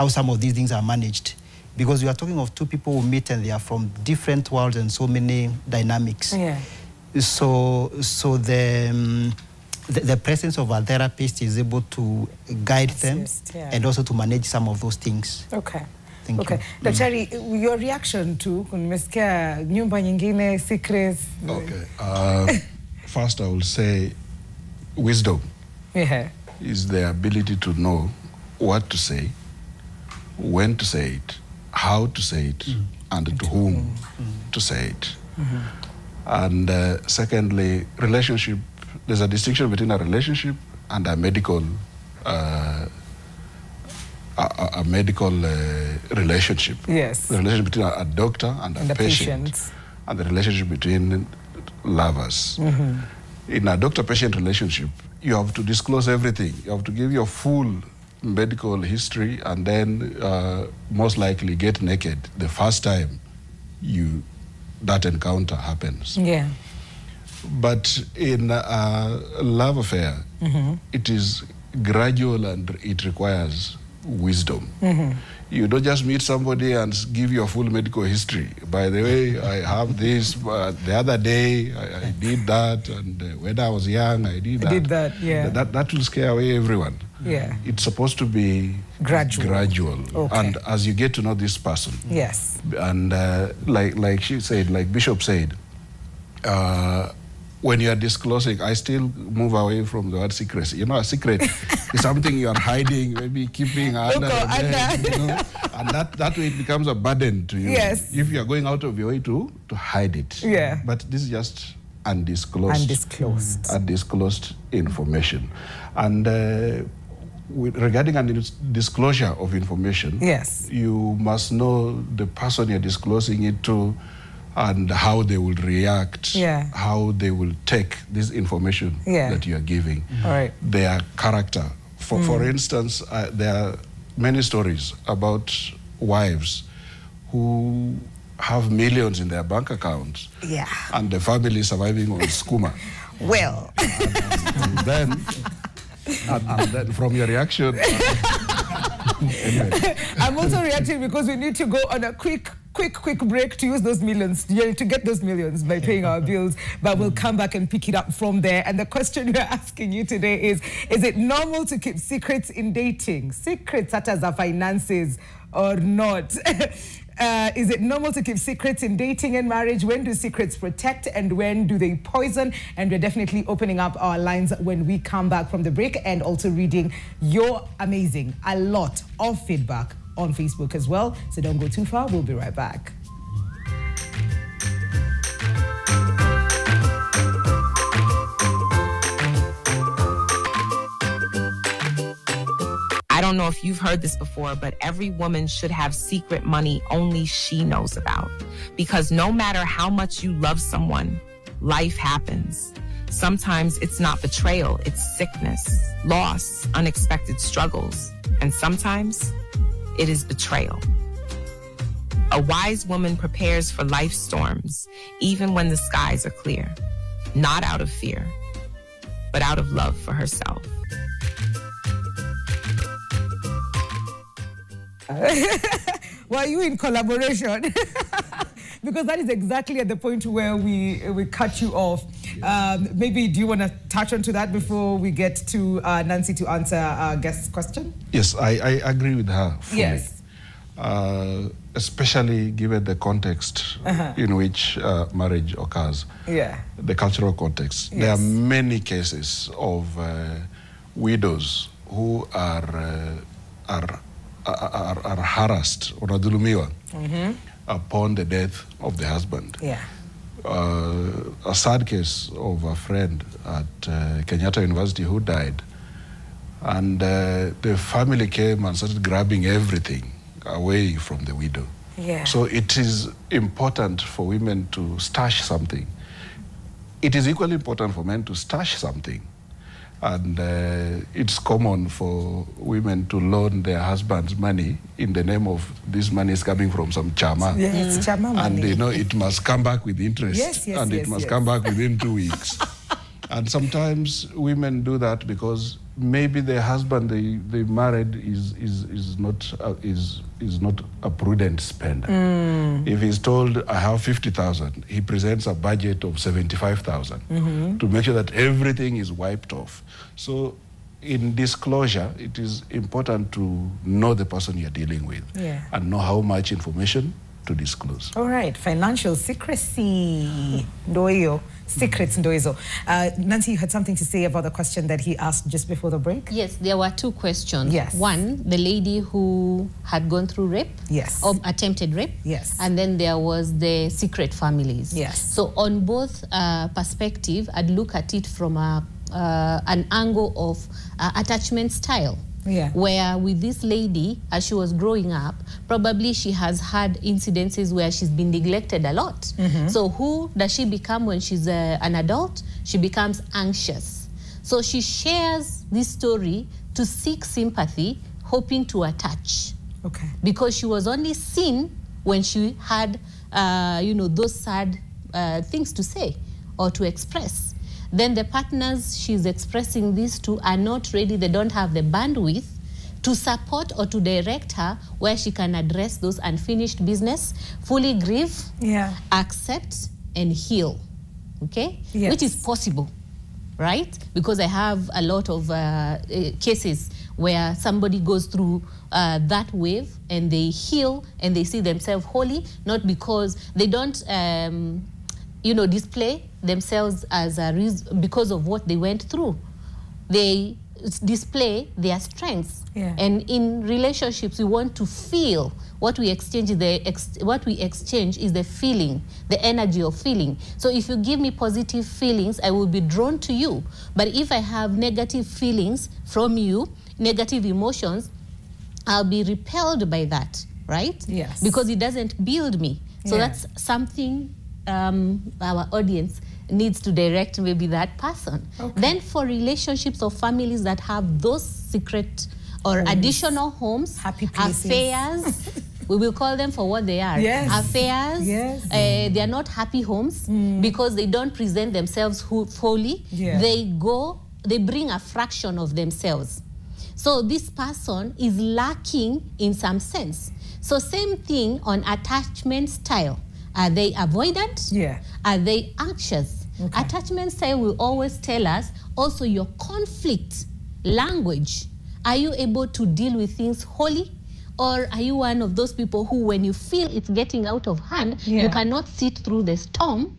some of these things are managed. Because we are talking of two people who meet and they are from different worlds and so many dynamics. Yeah. So the presence of a therapist is able to guide them and also to manage some of those things. Okay. Thank Okay. you. Daktari, your reaction to nimesikia nyumba nyingine, secrets. Okay. First, I will say wisdom Yeah. is the ability to know what to say, when to say it, how to say it, and to whom to say it. And secondly, relationship, there's a distinction between a relationship and a medical relationship. Yes. The relationship between a doctor and a patient, and the relationship between lovers. In a doctor-patient relationship, you have to disclose everything. You have to give your full medical history and then most likely get naked the first time that encounter happens. Yeah. But in a love affair, it is gradual and it requires wisdom. You don't just meet somebody and give your full medical history. By the way, I have this, the other day I did that, and when I was young, I did that. I did that, yeah. That will scare away everyone. Yeah. It's supposed to be gradual. Okay. And as you get to know this person. Yes. And like she said, like Bishop said, when you are disclosing, I still move away from the word secrecy. You know, a secret is something you are hiding, maybe keeping under your bed, you know, and that way it becomes a burden to you. Yes. If you are going out of your way to hide it. Yeah. But this is just undisclosed information. And regarding disclosure of information, yes, you must know the person you're disclosing it to, and how they will react, how they will take this information that you are giving, their character. For instance, there are many stories about wives who have millions in their bank accounts, and the family is surviving on skuma. Well, and then from your reaction, anyway. I'm also reacting because we need to go on a quick break to use those millions, to get those millions by paying our bills, but we'll come back and pick it up from there. And the question we're asking you today is it normal to keep secrets in dating? Secrets such as our finances or not? Is it normal to keep secrets in dating and marriage? When do secrets protect and when do they poison? And we're definitely opening up our lines when we come back from the break, and also reading your a lot of feedback on Facebook as well. So don't go too far. We'll be right back. I don't know if you've heard this before, but every woman should have secret money only she knows about. Because no matter how much you love someone, life happens. Sometimes it's not betrayal, it's sickness, loss, unexpected struggles. And sometimes it is betrayal. A wise woman prepares for life's storms, even when the skies are clear. Not out of fear, but out of love for herself. Were you in collaboration? Because that is exactly at the point where we cut you off. Maybe do you want to touch on to that before we get to Nancy to answer our guest's question? Yes, I agree with her fully. Yes. Especially given the context in which marriage occurs. Yeah. The cultural context. Yes. There are many cases of widows who are harassed or adulumiwa upon the death of the husband. Yeah. A sad case of a friend at Kenyatta University who died, and the family came and started grabbing everything away from the widow. Yeah. So it is important for women to stash something. It is equally important for men to stash something. And it's common for women to loan their husbands money in the name of this money is coming from some chama. Yeah, it's chama money. And you know, it must come back with interest. Yes, and it must come back within 2 weeks. And sometimes women do that because maybe the husband they married is not a prudent spender. If he's told I have 50,000, he presents a budget of 75,000 to make sure that everything is wiped off. So in disclosure, it is important to know the person you're dealing with and know how much information to disclose. All right, financial secrecy. Ndoyo. Secrets, Ndoizo. Nancy, you had something to say about the question that he asked just before the break? Yes, there were two questions. Yes. One, the lady who had gone through rape. Yes. Or attempted rape. Yes. And then there was the secret families. Yes. So on both perspective, I'd look at it from an angle of attachment style. Yeah. Where with this lady, as she was growing up, probably she has had incidences where she's been neglected a lot. So who does she become when she's an adult? She becomes anxious. So she shares this story to seek sympathy, hoping to attach. Okay. Because she was only seen when she had, those sad things to say or to express. Then the partners she's expressing this to are not ready, they don't have the bandwidth to support or to direct her where she can address those unfinished business, fully grieve, accept, and heal, okay? Yes. Which is possible, right? Because I have a lot of cases where somebody goes through that wave and they heal and they see themselves holy, not because they don't display themselves as a reason because of what they went through. They display their strengths. And in relationships, we want to feel what we exchange. What we exchange is the feeling, the energy of feeling. So if you give me positive feelings, I will be drawn to you. But if I have negative feelings from you, negative emotions, I'll be repelled by that, right? Yes. Because it doesn't build me. So that's something our audience needs to direct maybe that person. Okay. Then for relationships or families that have those secret or additional homes, happy places, affairs, we will call them for what they are. Yes. Affairs, they are not happy homes because they don't present themselves fully. They bring a fraction of themselves. So this person is lacking in some sense. So same thing on attachment style. Are they avoidant? Are they anxious? Okay. Attachment style will always tell us also your conflict language. Are you able to deal with things wholly? Or are you one of those people who, when you feel it's getting out of hand, you cannot sit through the storm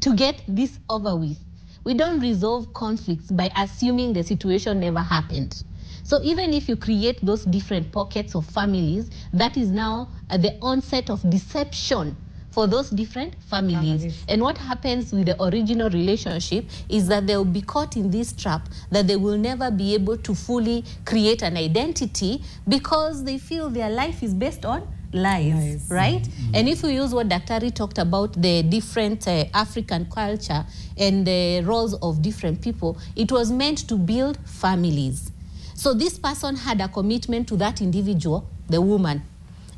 to get this over with? We don't resolve conflicts by assuming the situation never happened. So even if you create those different pockets of families, that is now at the onset of deception for those different families. And what happens with the original relationship is that they'll be caught in this trap that they will never be able to fully create an identity because they feel their life is based on lies, right? And if we use what Daktari talked about, the different African culture and the roles of different people, it was meant to build families. So this person had a commitment to that individual, the woman.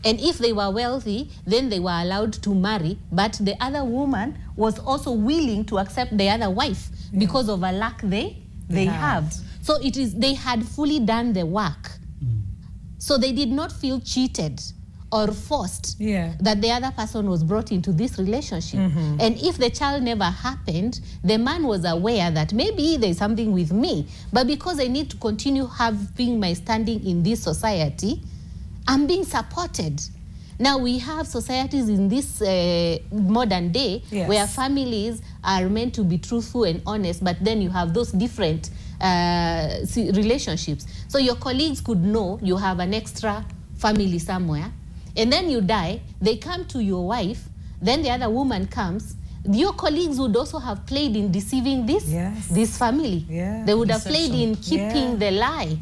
And if they were wealthy, then they were allowed to marry, but the other woman was also willing to accept the other wife because of a lack they have. So it is, they had fully done the work. So they did not feel cheated or forced that the other person was brought into this relationship. And if the child never happened, the man was aware that maybe there's something with me, but because I need to continue having my standing in this society, I'm being supported. Now we have societies in this modern day where families are meant to be truthful and honest, but then you have those different relationships. So your colleagues could know you have an extra family somewhere, and then you die, they come to your wife, then the other woman comes, your colleagues would also have played in deceiving this family. They would have played in keeping the lie.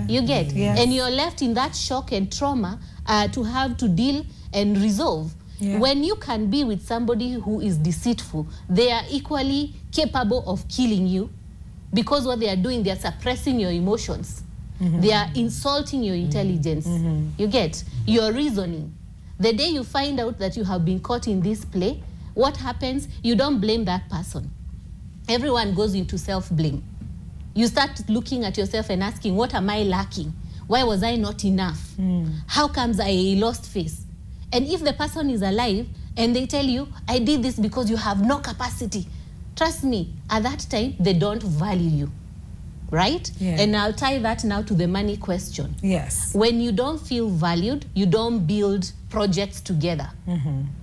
You get? And you're left in that shock and trauma to have to deal and resolve. When you can be with somebody who is deceitful, they are equally capable of killing you because what they are doing, they are suppressing your emotions. They are insulting your intelligence. You get? Your reasoning. The day you find out that you have been caught in this play, what happens? You don't blame that person. Everyone goes into self-blame. You start looking at yourself and asking, what am I lacking? Why was I not enough? How comes I lost face? And if the person is alive and they tell you, I did this because you have no capacity, trust me, at that time, they don't value you. right? Yeah. And I'll tie that now to the money question. Yes. When you don't feel valued, you don't build projects together.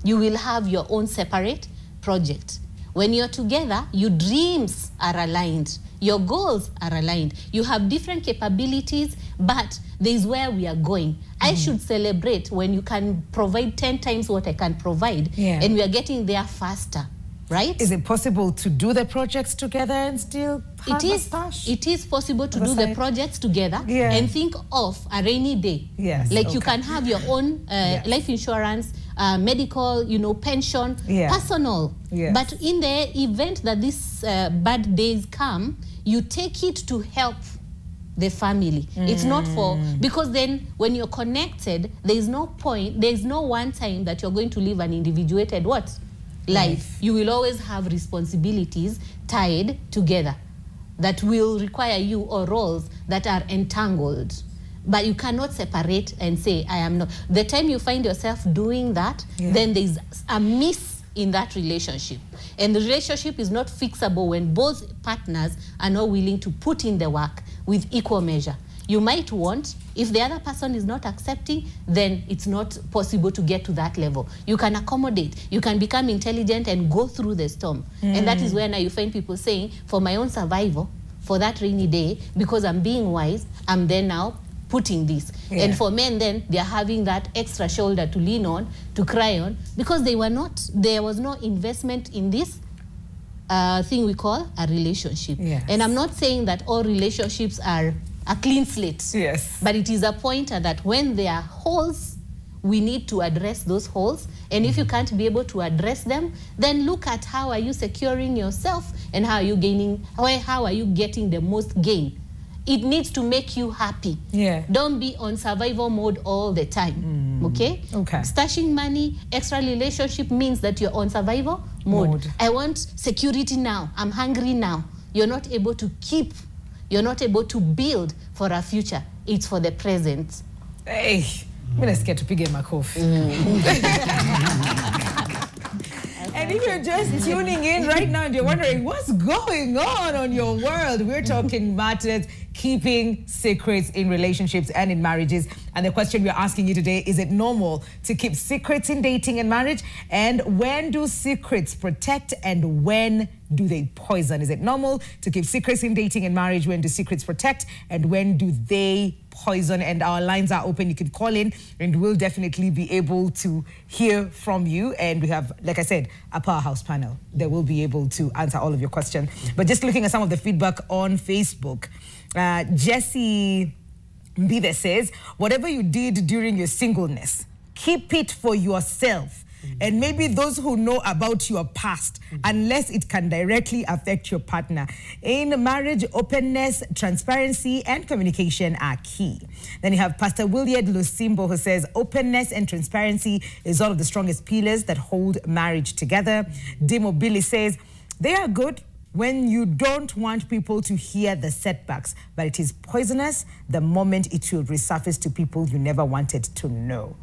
You will have your own separate project. When you're together, your dreams are aligned. Your goals are aligned. You have different capabilities, but there is where we are going. I should celebrate when you can provide 10 times what I can provide, and we are getting there faster, right? Is it possible to do the projects together and still have a stash? It is possible to do the projects together and think of a rainy day. Yes. Like you can have your own life insurance, medical, pension, personal. Yes. But in the event that these bad days come, you take it to help the family. It's not for, because then when you're connected, there is no one time that you're going to live an individuated life. You will always have responsibilities tied together that will require you, or roles that are entangled. But you cannot separate and say, I am not. The time you find yourself doing that, then there's a miss in that relationship. And the relationship is not fixable when both partners are not willing to put in the work with equal measure. You might want, if the other person is not accepting, then it's not possible to get to that level. You can accommodate, you can become intelligent and go through the storm. And that is where now you find people saying, for my own survival, for that rainy day, because I'm being wise, I'm there now putting this. And for men then, they're having that extra shoulder to lean on, to cry on, because there was no investment in this thing we call a relationship. And I'm not saying that all relationships are a clean slate. But it is a pointer that when there are holes, we need to address those holes. And if you can't be able to address them, then look at how are you securing yourself and how are you gaining, how are you getting the most gain. It needs to make you happy. Don't be on survival mode all the time. Okay? Stashing money, extra relationship means that you're on survival mode. I want security now. I'm hungry now. You're not able to keep. You're not able to build for a future. It's for the present. Hey, let's get to pick my coffee. And if you're just tuning in right now and you're wondering what's going on your world, we're talking matters keeping secrets in relationships and in marriages. And the question we're asking you today, is it normal to keep secrets in dating and marriage? And when do secrets protect and when do they poison? Is it normal to keep secrets in dating and marriage? When do secrets protect and when do they poison? And our lines are open. You can call in and we'll definitely be able to hear from you. And we have, like I said, a powerhouse panel that will be able to answer all of your questions. But just looking at some of the feedback on Facebook, Jesse Mbide says, whatever you did during your singleness, keep it for yourself. And maybe those who know about your past, unless it can directly affect your partner. In marriage, openness, transparency, and communication are key. Then you have Pastor Williard Lusimbo, who says, openness and transparency is one of the strongest pillars that hold marriage together. Dimo Billy says, they are good when you don't want people to hear the setbacks, but it is poisonous the moment it will resurface to people you never wanted to know.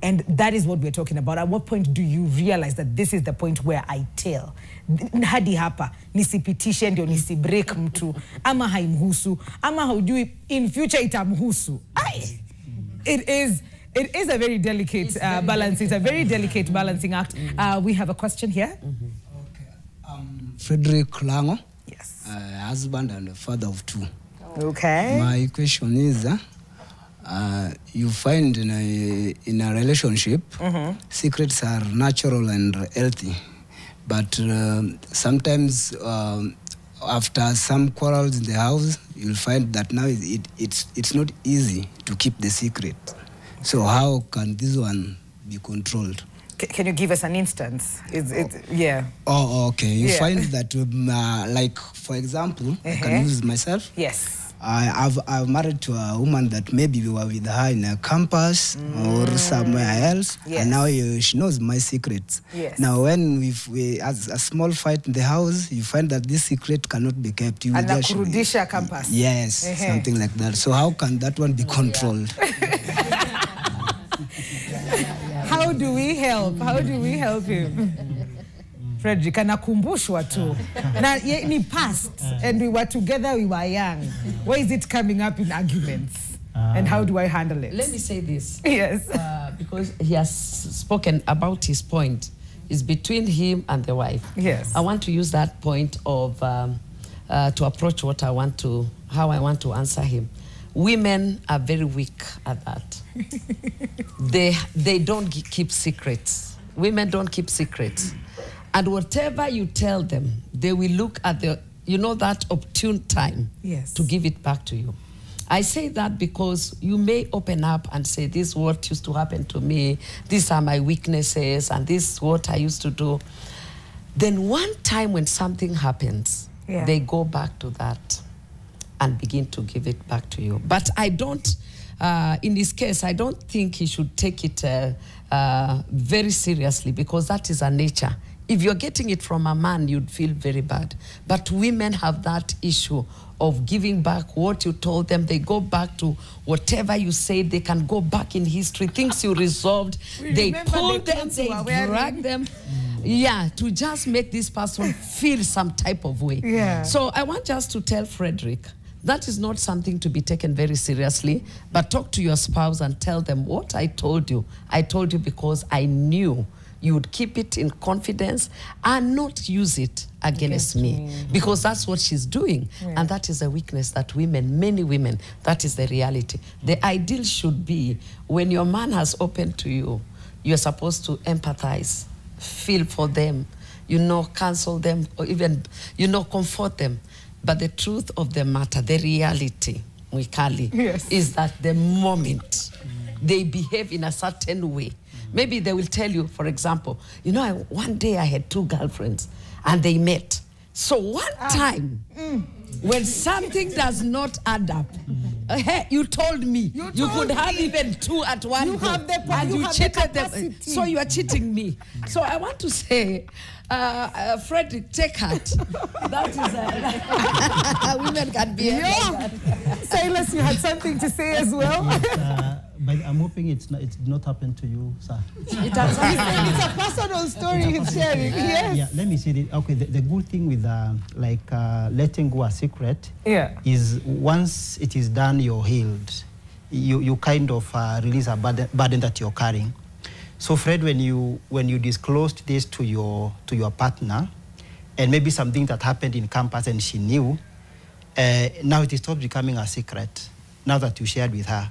And that is what we're talking about. At what point do you realize that this is the point where I tell? Hadi hapa, nisipitishe ndio nisibreak mtu, ama haimhusu, ama haujui in future itamhusu. It is a very delicate balance. It's a very delicate balancing act. We have a question here. Frederick Lango. Yes. Husband and father of two. Okay. My question is, you find in a relationship, secrets are natural and healthy, but sometimes after some quarrels in the house, you'll find that now it's not easy to keep the secret. So how can this one be controlled? Can you give us an instance? Yeah. Oh, okay. You find that, like, for example, I can use myself. Yes. I've married to a woman that maybe we were with her in a campus or somewhere else, and now she knows my secrets. Now, when we as a small fight in the house, you find that this secret cannot be kept. You Anakurudisha campus. Yes, something like that. So how can that one be controlled? How do we help? How do we help him? Frederick, anakumbushwa tu. Na ni past, and we were together, we were young. Why is it coming up in arguments? And how do I handle it? Let me say this. Yes. Because he has spoken about his point. It's between him and the wife. Yes. I want to use that point of to approach what I want to, how I want to answer him. Women are very weak at that. They don't keep secrets. Women don't keep secrets. And whatever you tell them, they will look at the, you know, that opportune time to give it back to you. I say that because you may open up and say, this is what used to happen to me, these are my weaknesses, and this is what I used to do. Then one time when something happens, they go back to that and begin to give it back to you. But I don't, in this case, I don't think he should take it very seriously, because that is a nature. If you're getting it from a man, you'd feel very bad. But women have that issue of giving back what you told them. They go back to whatever you said. They can go back in history, things you resolved. They pull them, they drag them. Yeah, to just make this person feel some type of way. Yeah. So I want just to tell Frederick, that is not something to be taken very seriously, but talk to your spouse and tell them what I told you because I knew you would keep it in confidence and not use it against me. Because that's what she's doing. And that is a weakness that women, many women, that is the reality. The ideal should be when your man has opened to you, you're supposed to empathize, feel for them, you know, counsel them, or even, you know, comfort them. But the truth of the matter, the reality, Mwikali, is that the moment they behave in a certain way, maybe they will tell you, for example, you know, one day I had 2 girlfriends and they met. So one time, when something does not add up, hey, you told me you could have even 2 at one go, and you cheated them. So you are cheating me. So I want to say, Frederick, take heart. That is women can be like that. Silas, you had something to say as well. But I'm hoping it did not happen to you, sir. It has happened. It's a personal story he's sharing. Yes. Yeah, let me say it. Okay, the good thing with letting go a secret is once it is done, you're healed. You kind of release a burden that you're carrying. So Fred, when you disclosed this to your partner, and maybe something that happened in campus and she knew, now it stops becoming a secret. Now that you shared with her.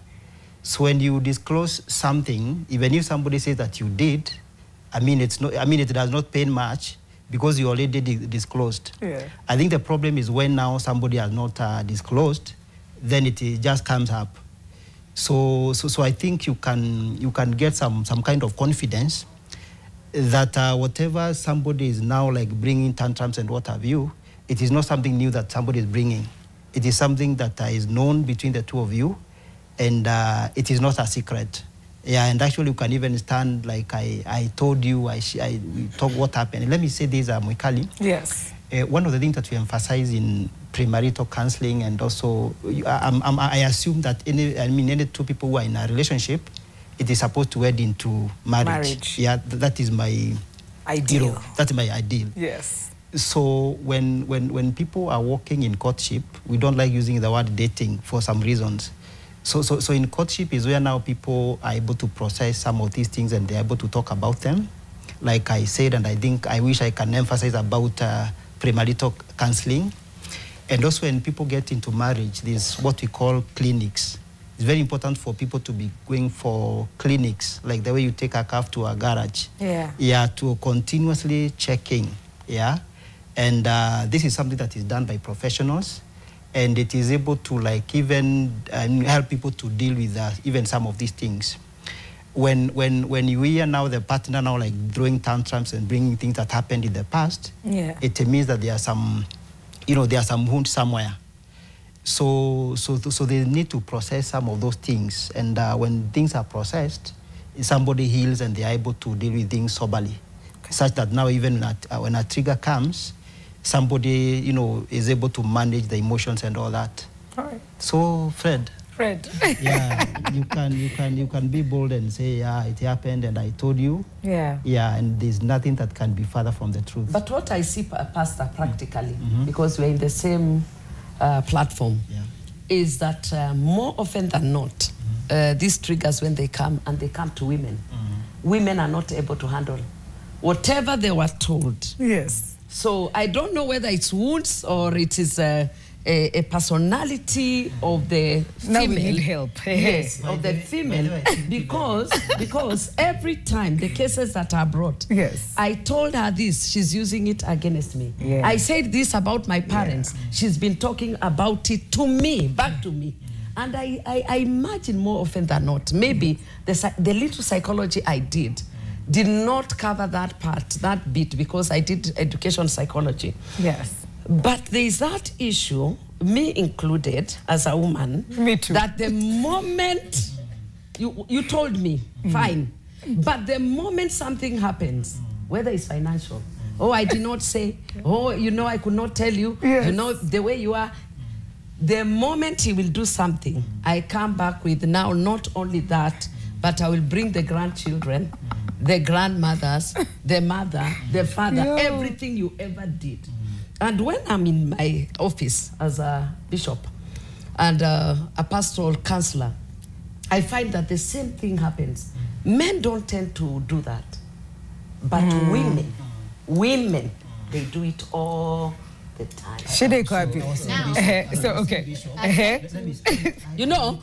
So when you disclose something, even if somebody says that you did, it does not pain much because you already disclosed. I think the problem is when now somebody has not disclosed, then it just comes up. So I think you can get some kind of confidence that whatever somebody is now like bringing tantrums and what have you, it is not something new that somebody is bringing. It is something that is known between the two of you. And it is not a secret. Yeah, and actually you can even stand like I told you, we talk what happened. And let me say this, Mwikali. Yes. One of the things that we emphasize in premarital counseling, and also I assume that any 2 people who are in a relationship, it is supposed to head into marriage. Yeah, that is my ideal. You know, that's my ideal. Yes. So when people are working in courtship, we don't like using the word dating for some reasons. So in courtship is where now people are able to process some of these things and they're able to talk about them. Like I said, and I wish I can emphasize about premarital counseling. And also when people get into marriage, there's what we call clinics. It's very important for people to be going for clinics, like the way you take a car to a garage. Yeah, to continuously checking. Yeah. And this is something that is done by professionals. And it is able to like even help people to deal with even some of these things. When you hear now the partner now like throwing tantrums and bringing things that happened in the past, it means that there are some, there are some wounds somewhere. So they need to process some of those things. And when things are processed, somebody heals and they are able to deal with things soberly, such that now even when a trigger comes, somebody, is able to manage the emotions and all that. All right. So, Fred. Fred. Yeah, you can be bold and say, yeah, it happened and I told you. Yeah. Yeah, and there's nothing that can be further from the truth. But what I see, Pastor, practically, because we're in the same platform, is that more often than not, these triggers, when they come, and they come to women, women are not able to handle whatever they were told. Yes. So I don't know whether it's wounds or it is a personality of the female. Now we need help. Yes, of the female. because every time the cases that are brought, yes, I told her this, she's using it against me. Yes. I said this about my parents. She's been talking about it to me, back to me. And I imagine more often than not, maybe the little psychology I did not cover that part, that bit, because I did education psychology. Yes. But there's that issue, me included, as a woman. Me too. That the moment you told me, fine. But the moment something happens, whether it's financial, oh, I did not say, oh, you know, I could not tell you, you know, the way you are. The moment he will do something, I come back with now not only that, but I will bring the grandchildren, the grandmothers, the mother, the father, everything you ever did. And when I'm in my office as a bishop and a pastoral counselor, I find that the same thing happens. Men don't tend to do that. But women, they do it all the time. Shide Kwabi. So, okay. You know,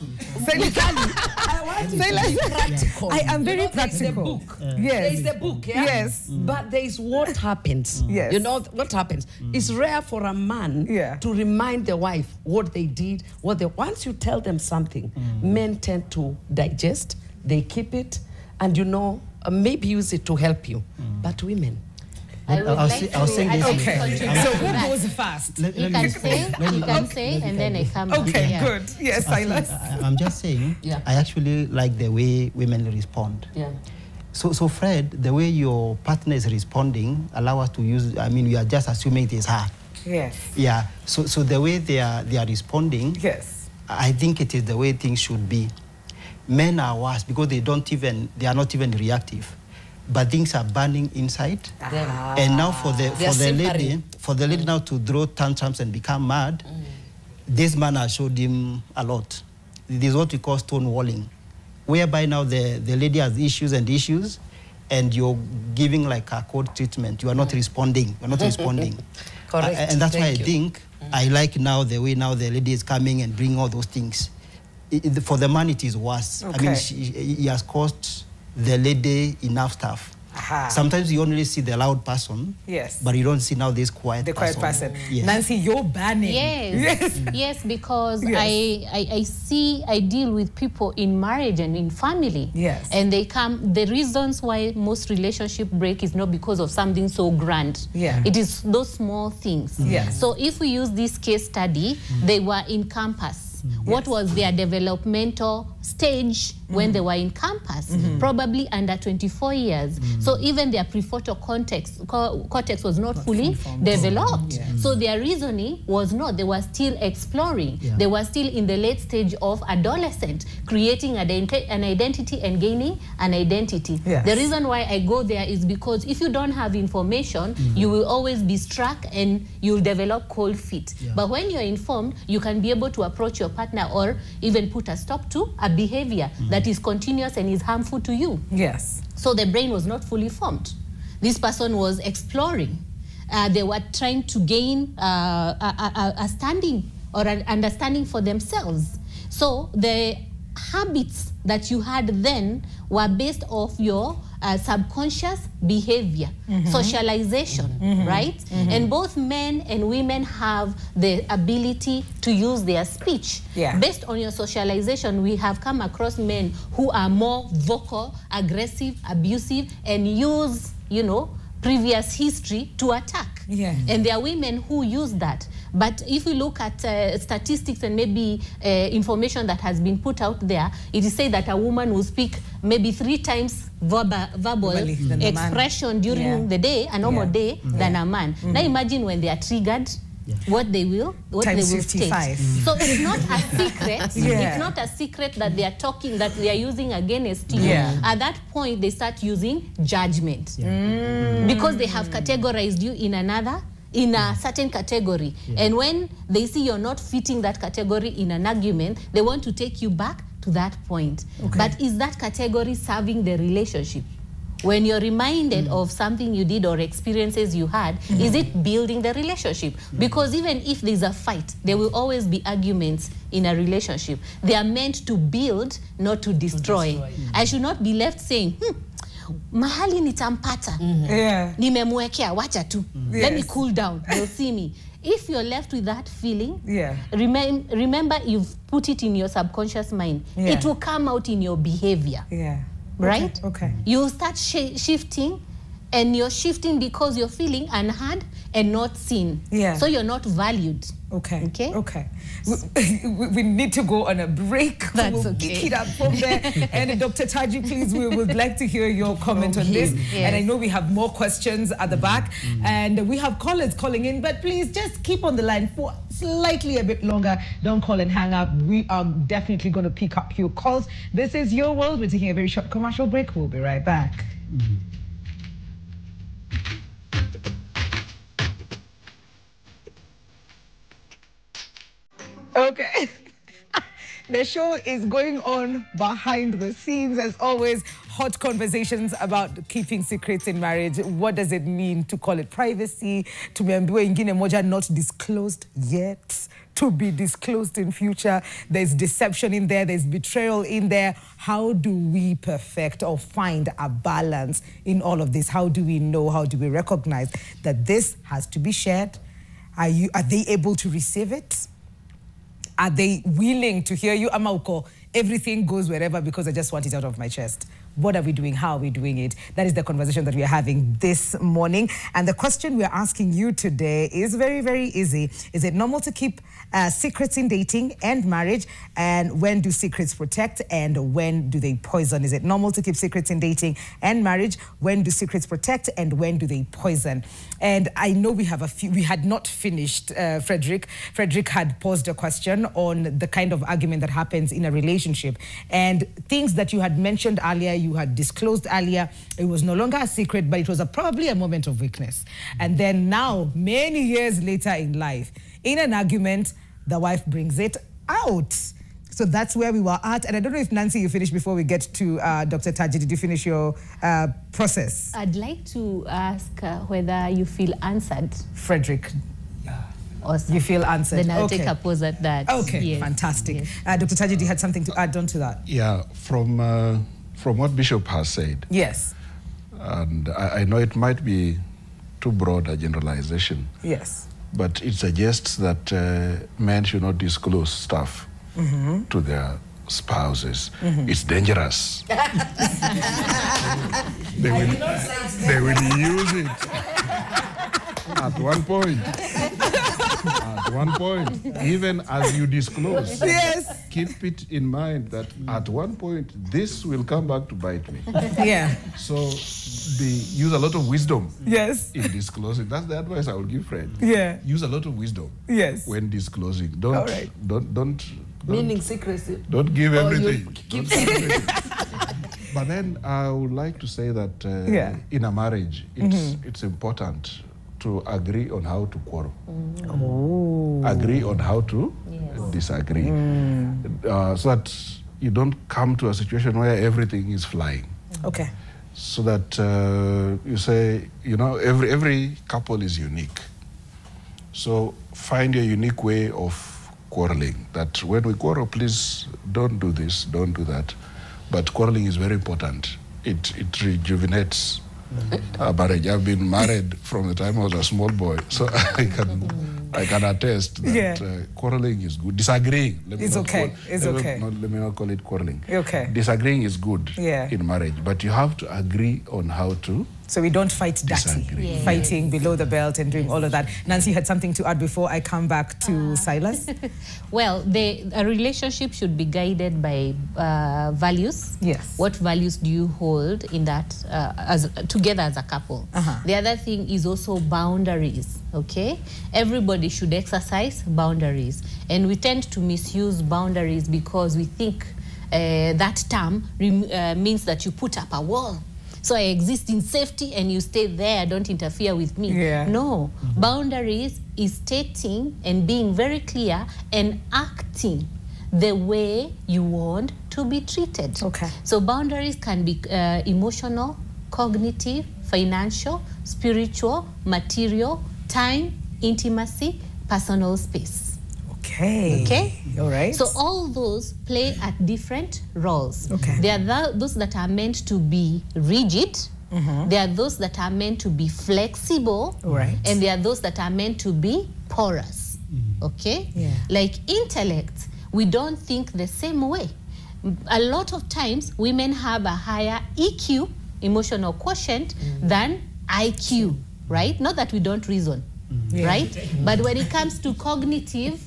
I want to be practical. I am very practical. There is the book, yeah? Yes. But there is what happens. Yes. You know what happens? It's rare for a man to remind the wife what they did. Once you tell them something, men tend to digest, they keep it, and you know, maybe use it to help you. But women, I'll say this. Okay. So who goes first? You can say, and then I come back. Okay, good. Yes, Silas. I'm just saying, I actually like the way women respond. Yeah. So Fred, the way your partner is responding, allow us to use, I mean, we are just assuming it is her. Yes. Yeah. So the way they are responding, yes, I think it is the way things should be. Men are worse because they are not even reactive. But things are burning inside. And now for the lady now to throw tantrums and become mad, this man has showed him a lot. This is what we call stonewalling, whereby now the lady has issues and you're giving like a cold treatment. You are not responding. You're not responding. Correct. And that's why I think I like now the way now the lady is coming and bringing all those things. For the man, it is worse. Okay. I mean, he has caused the lady enough stuff. Sometimes you only see the loud person, yes, but you don't see now this quiet person. Yes. Nancy, you're banning. Yes, because I deal with people in marriage and in family. Yes. And the reasons why most relationship break is not because of something so grand. Yeah. It is those small things. Yes. So if we use this case study, they were in campus. What was their developmental stage when they were in campus? Probably under 24 years. So even their prefrontal cortex was not fully developed. So their reasoning was not. They were still exploring. They were still in the late stage of adolescent, creating an identity and gaining an identity. The reason why I go there is because if you don't have information, you will always be struck and you'll develop cold feet. But when you're informed, you can be able to approach your partner or even put a stop to a behavior that is continuous and is harmful to you. Yes. So the brain was not fully formed. This person was exploring. They were trying to gain a standing or an understanding for themselves. So the habits that you had then were based off your subconscious behavior, socialization, right? And both men and women have the ability to use their speech. Based on your socialization, we have come across men who are more vocal, aggressive, abusive, and use, you know, previous history to attack. And there are women who use that. But if we look at statistics and maybe information that has been put out there, it is said that a woman will speak maybe 3 times verbal expression during the day, a normal day, than a man. Now imagine when they are triggered, what they will Times state. 55. So it's not a secret. Yeah. It's not a secret that they are talking, that they are using against you. Yeah. At that point, they start using judgment because they have categorized you in a certain category. And when they see you're not fitting that category in an argument, they want to take you back to that point. But is that category serving the relationship? When you're reminded of something you did or experiences you had, is it building the relationship? Because even if there's a fight, there will always be arguments in a relationship. They are meant to build, not to destroy. I should not be left saying, mahali nitampata, nimemwekea, wacha tu. Let me cool down, they'll see me. If you're left with that feeling, remember you've put it in your subconscious mind. It will come out in your behavior. Right? Okay. You start shifting, and you're shifting because you're feeling unheard and not seen. So you're not valued. Okay. We need to go on a break. We'll pick it up from there. And Dr. Taji, please, we would like to hear your comment on this. And I know we have more questions at the back. And we have callers calling in, but please just keep on the line for slightly a bit longer. Don't call and hang up. We are definitely going to pick up your calls. This is Your World. We're taking a very short commercial break. We'll be right back. Okay. The show is going on behind the scenes. As always, hot conversations about keeping secrets in marriage. What does it mean to call it privacy? Tumeambiwa ingine moja not disclosed yet, to be disclosed in future. There's deception in there. There's betrayal in there. How do we perfect or find a balance in all of this? How do we know? How do we recognize that this has to be shared? Are they able to receive it? Are they willing to hear you? Amauko, everything goes wherever because I just want it out of my chest. What are we doing? How are we doing it? That is the conversation that we are having this morning. And the question we are asking you today is very, very easy. Is it normal to keep secrets in dating and marriage? And when do secrets protect? And when do they poison? Is it normal to keep secrets in dating and marriage? When do secrets protect? And when do they poison? And I know we have a few. We had not finished, Frederick. Frederick had posed a question on the kind of argument that happens in a relationship. And things that you had mentioned earlier, you had disclosed earlier, it was no longer a secret, but it was probably a moment of weakness. And then now, many years later in life, in an argument, the wife brings it out. So that's where we were at. And I don't know if, Nancy, you finished before we get to Dr. Taji. Did you finish your process? I'd like to ask whether you feel answered. Frederick. Awesome. You feel answered. Then I'll take a pause at that. Okay, fantastic. Dr. Taji, you had something to add on to that? Yeah, from what Bishop has said. Yes. And I know it might be too broad a generalization. Yes. But it suggests that men should not disclose stuff to their spouses. It's dangerous. They will use it at one point. At one point, even as you disclose, keep it in mind that at one point, this will come back to bite me. So use a lot of wisdom in disclosing. That's the advice I will give Fred. Use a lot of wisdom when disclosing. Don't meaning secrecy. Don't give everything. Don't give everything. But then I would like to say that in a marriage, it's important to agree on how to quarrel. Agree on how to disagree. So that you don't come to a situation where everything is flying. Okay. So that you say, you know, every couple is unique. So find your unique way of quarreling. That when we quarrel, please don't do this, don't do that. But quarreling is very important. It rejuvenates marriage. I've been married from the time I was a small boy, so I can attest that quarreling is good. Disagreeing, let me not call it quarreling. Okay. Disagreeing is good in marriage, but you have to agree on how to So we don't fight dirty, fighting below the belt and doing all of that. Nancy had something to add before I come back to Silas. Well, a relationship should be guided by values. Yes. What values do you hold in that together as a couple? The other thing is also boundaries, okay? Everybody should exercise boundaries. And we tend to misuse boundaries because we think that term means that you put up a wall. So I exist in safety and you stay there, don't interfere with me. No, boundaries is stating and being very clear and acting the way you want to be treated. Okay. So boundaries can be emotional, cognitive, financial, spiritual, material, time, intimacy, personal space. Okay. Okay. All right. So all those play at different roles. Okay. There are those that are meant to be rigid. There are those that are meant to be flexible. Right. And there are those that are meant to be porous. Okay. Yeah. Like intellect, we don't think the same way. A lot of times, women have a higher EQ, emotional quotient, than IQ. Right? Not that we don't reason. Right? But when it comes to cognitive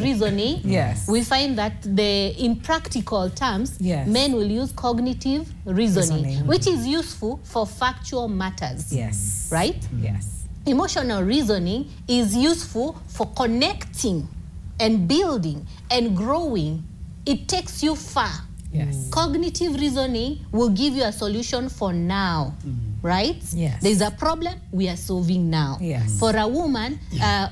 reasoning, we find that in practical terms, men will use cognitive reasoning, which is useful for factual matters. Yes. Right? Yes. Emotional reasoning is useful for connecting and building and growing. It takes you far. Yes. Cognitive reasoning will give you a solution for now. Right? Yes. There's a problem, we are solving now. Yes. For a woman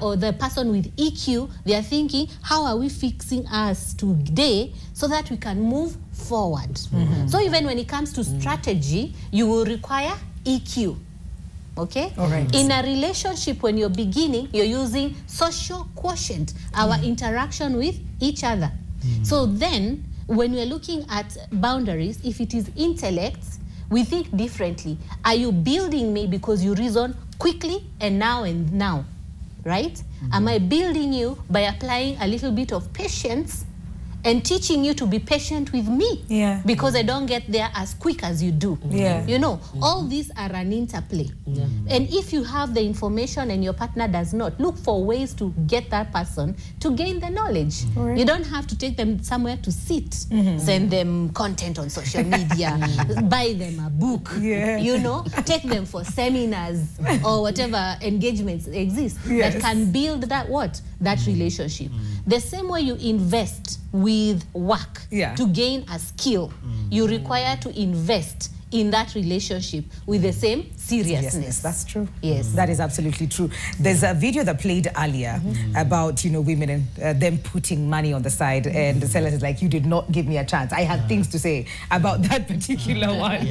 or the person with EQ, they are thinking, how are we fixing us today so that we can move forward? So even when it comes to strategy, you will require EQ. Okay? All right. In a relationship, when you're beginning, you're using social quotient, our interaction with each other. So then, when we're looking at boundaries, if it is intellect, we think differently. Are you building me because you reason quickly and now, right? Am I building you by applying a little bit of patience and teaching you to be patient with me? Because I don't get there as quick as you do. You know, all these are an interplay. And if you have the information and your partner does not, look for ways to get that person to gain the knowledge. You don't have to take them somewhere to sit, send them content on social media, buy them a book, you know, take them for seminars or whatever engagements exist that can build that relationship. The same way you invest with work to gain a skill, you require to invest in that relationship with the same seriousness. That's true. Yes. That is absolutely true. There's a video that played earlier about, you know, women and them putting money on the side, and the seller is like, you did not give me a chance. I had things to say about that particular one.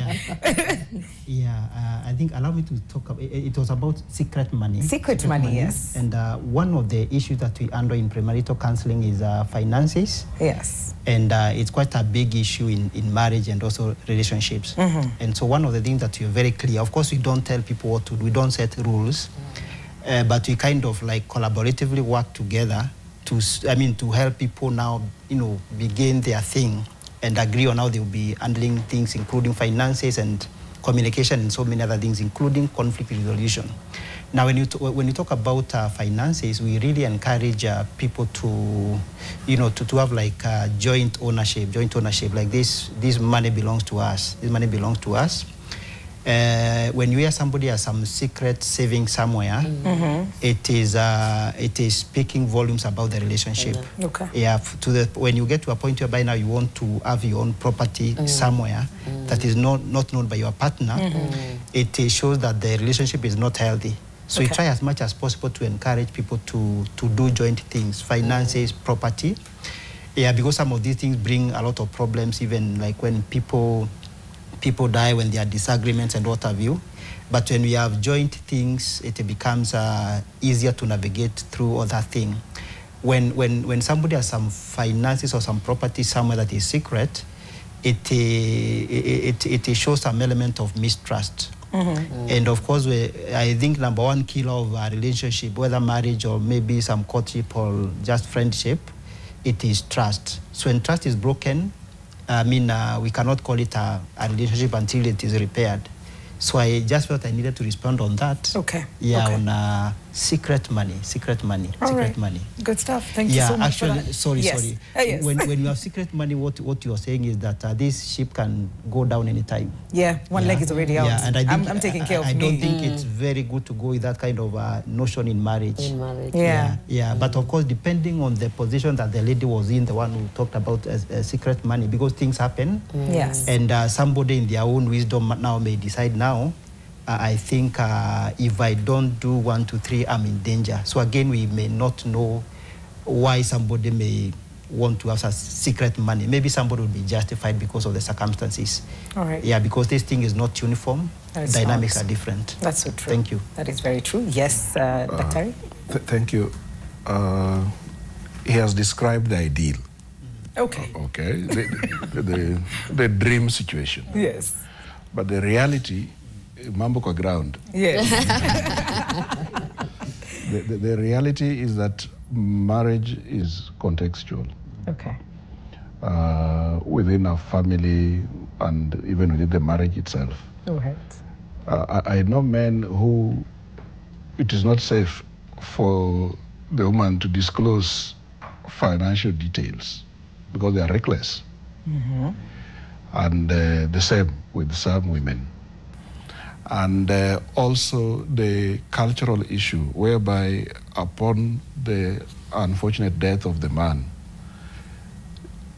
I think, allow me to talk about, it was about secret money. Secret money, yes. And one of the issues that we handle in premarital counseling is finances. Yes. And it's quite a big issue in marriage and also relationships. And so one of the things that we're very clear, of course we don't tell people what to do, we don't set rules, but we kind of like collaboratively work together to help people now, you know, begin their thing and agree on how they'll be handling things, including finances and communication and so many other things, including conflict resolution. Now, when you talk about finances, we really encourage people to, you know, to have like joint ownership, like this money belongs to us. This money belongs to us. When you hear somebody has some secret saving somewhere, it is speaking volumes about the relationship. When you get to a point whereby now you want to have your own property somewhere that is not known by your partner, it shows that the relationship is not healthy. So we try as much as possible to encourage people to do joint things, finances, property. Because some of these things bring a lot of problems, even like when people die, when there are disagreements and what have you. But when we have joint things, it becomes easier to navigate through all that thing. When somebody has some finances or some property somewhere that is secret, it shows some element of mistrust. And of course, I think number one killer of a relationship, whether marriage or maybe some courtship or just friendship, it is trust. So when trust is broken, we cannot call it a relationship until it is repaired. So I just felt I needed to respond on that. Okay. Yeah, okay. on secret money. Money. Good stuff. Thank you so much for that. Sorry. Yes. When you have secret money, what you are saying is that this ship can go down anytime. Yeah, one leg is already out. Yeah, and I think, I'm taking care of me. I don't think it's very good to go with that kind of notion in marriage. Yeah. But of course, depending on the position that the lady was in, the one who talked about secret money, because things happen. Yes. And somebody in their own wisdom now may decide now, I think if I don't do 1, 2, 3, I'm in danger. So again, we may not know why somebody may want to have such secret money. Maybe somebody will be justified because of the circumstances. All right. Yeah, because this thing is not uniform. Dynamics are different. That's so true. Thank you. That is very true. Yes, Dr. Thank you. He has described the ideal. Okay. Okay. The dream situation. Yes. But the reality, mambo kwa ground. Yes. The reality is that marriage is contextual. Okay. Within a family and even within the marriage itself. Right. I know men who it is not safe for the woman to disclose financial details because they are reckless. Mm-hmm. And the same with some women. And also the cultural issue whereby upon the unfortunate death of the man,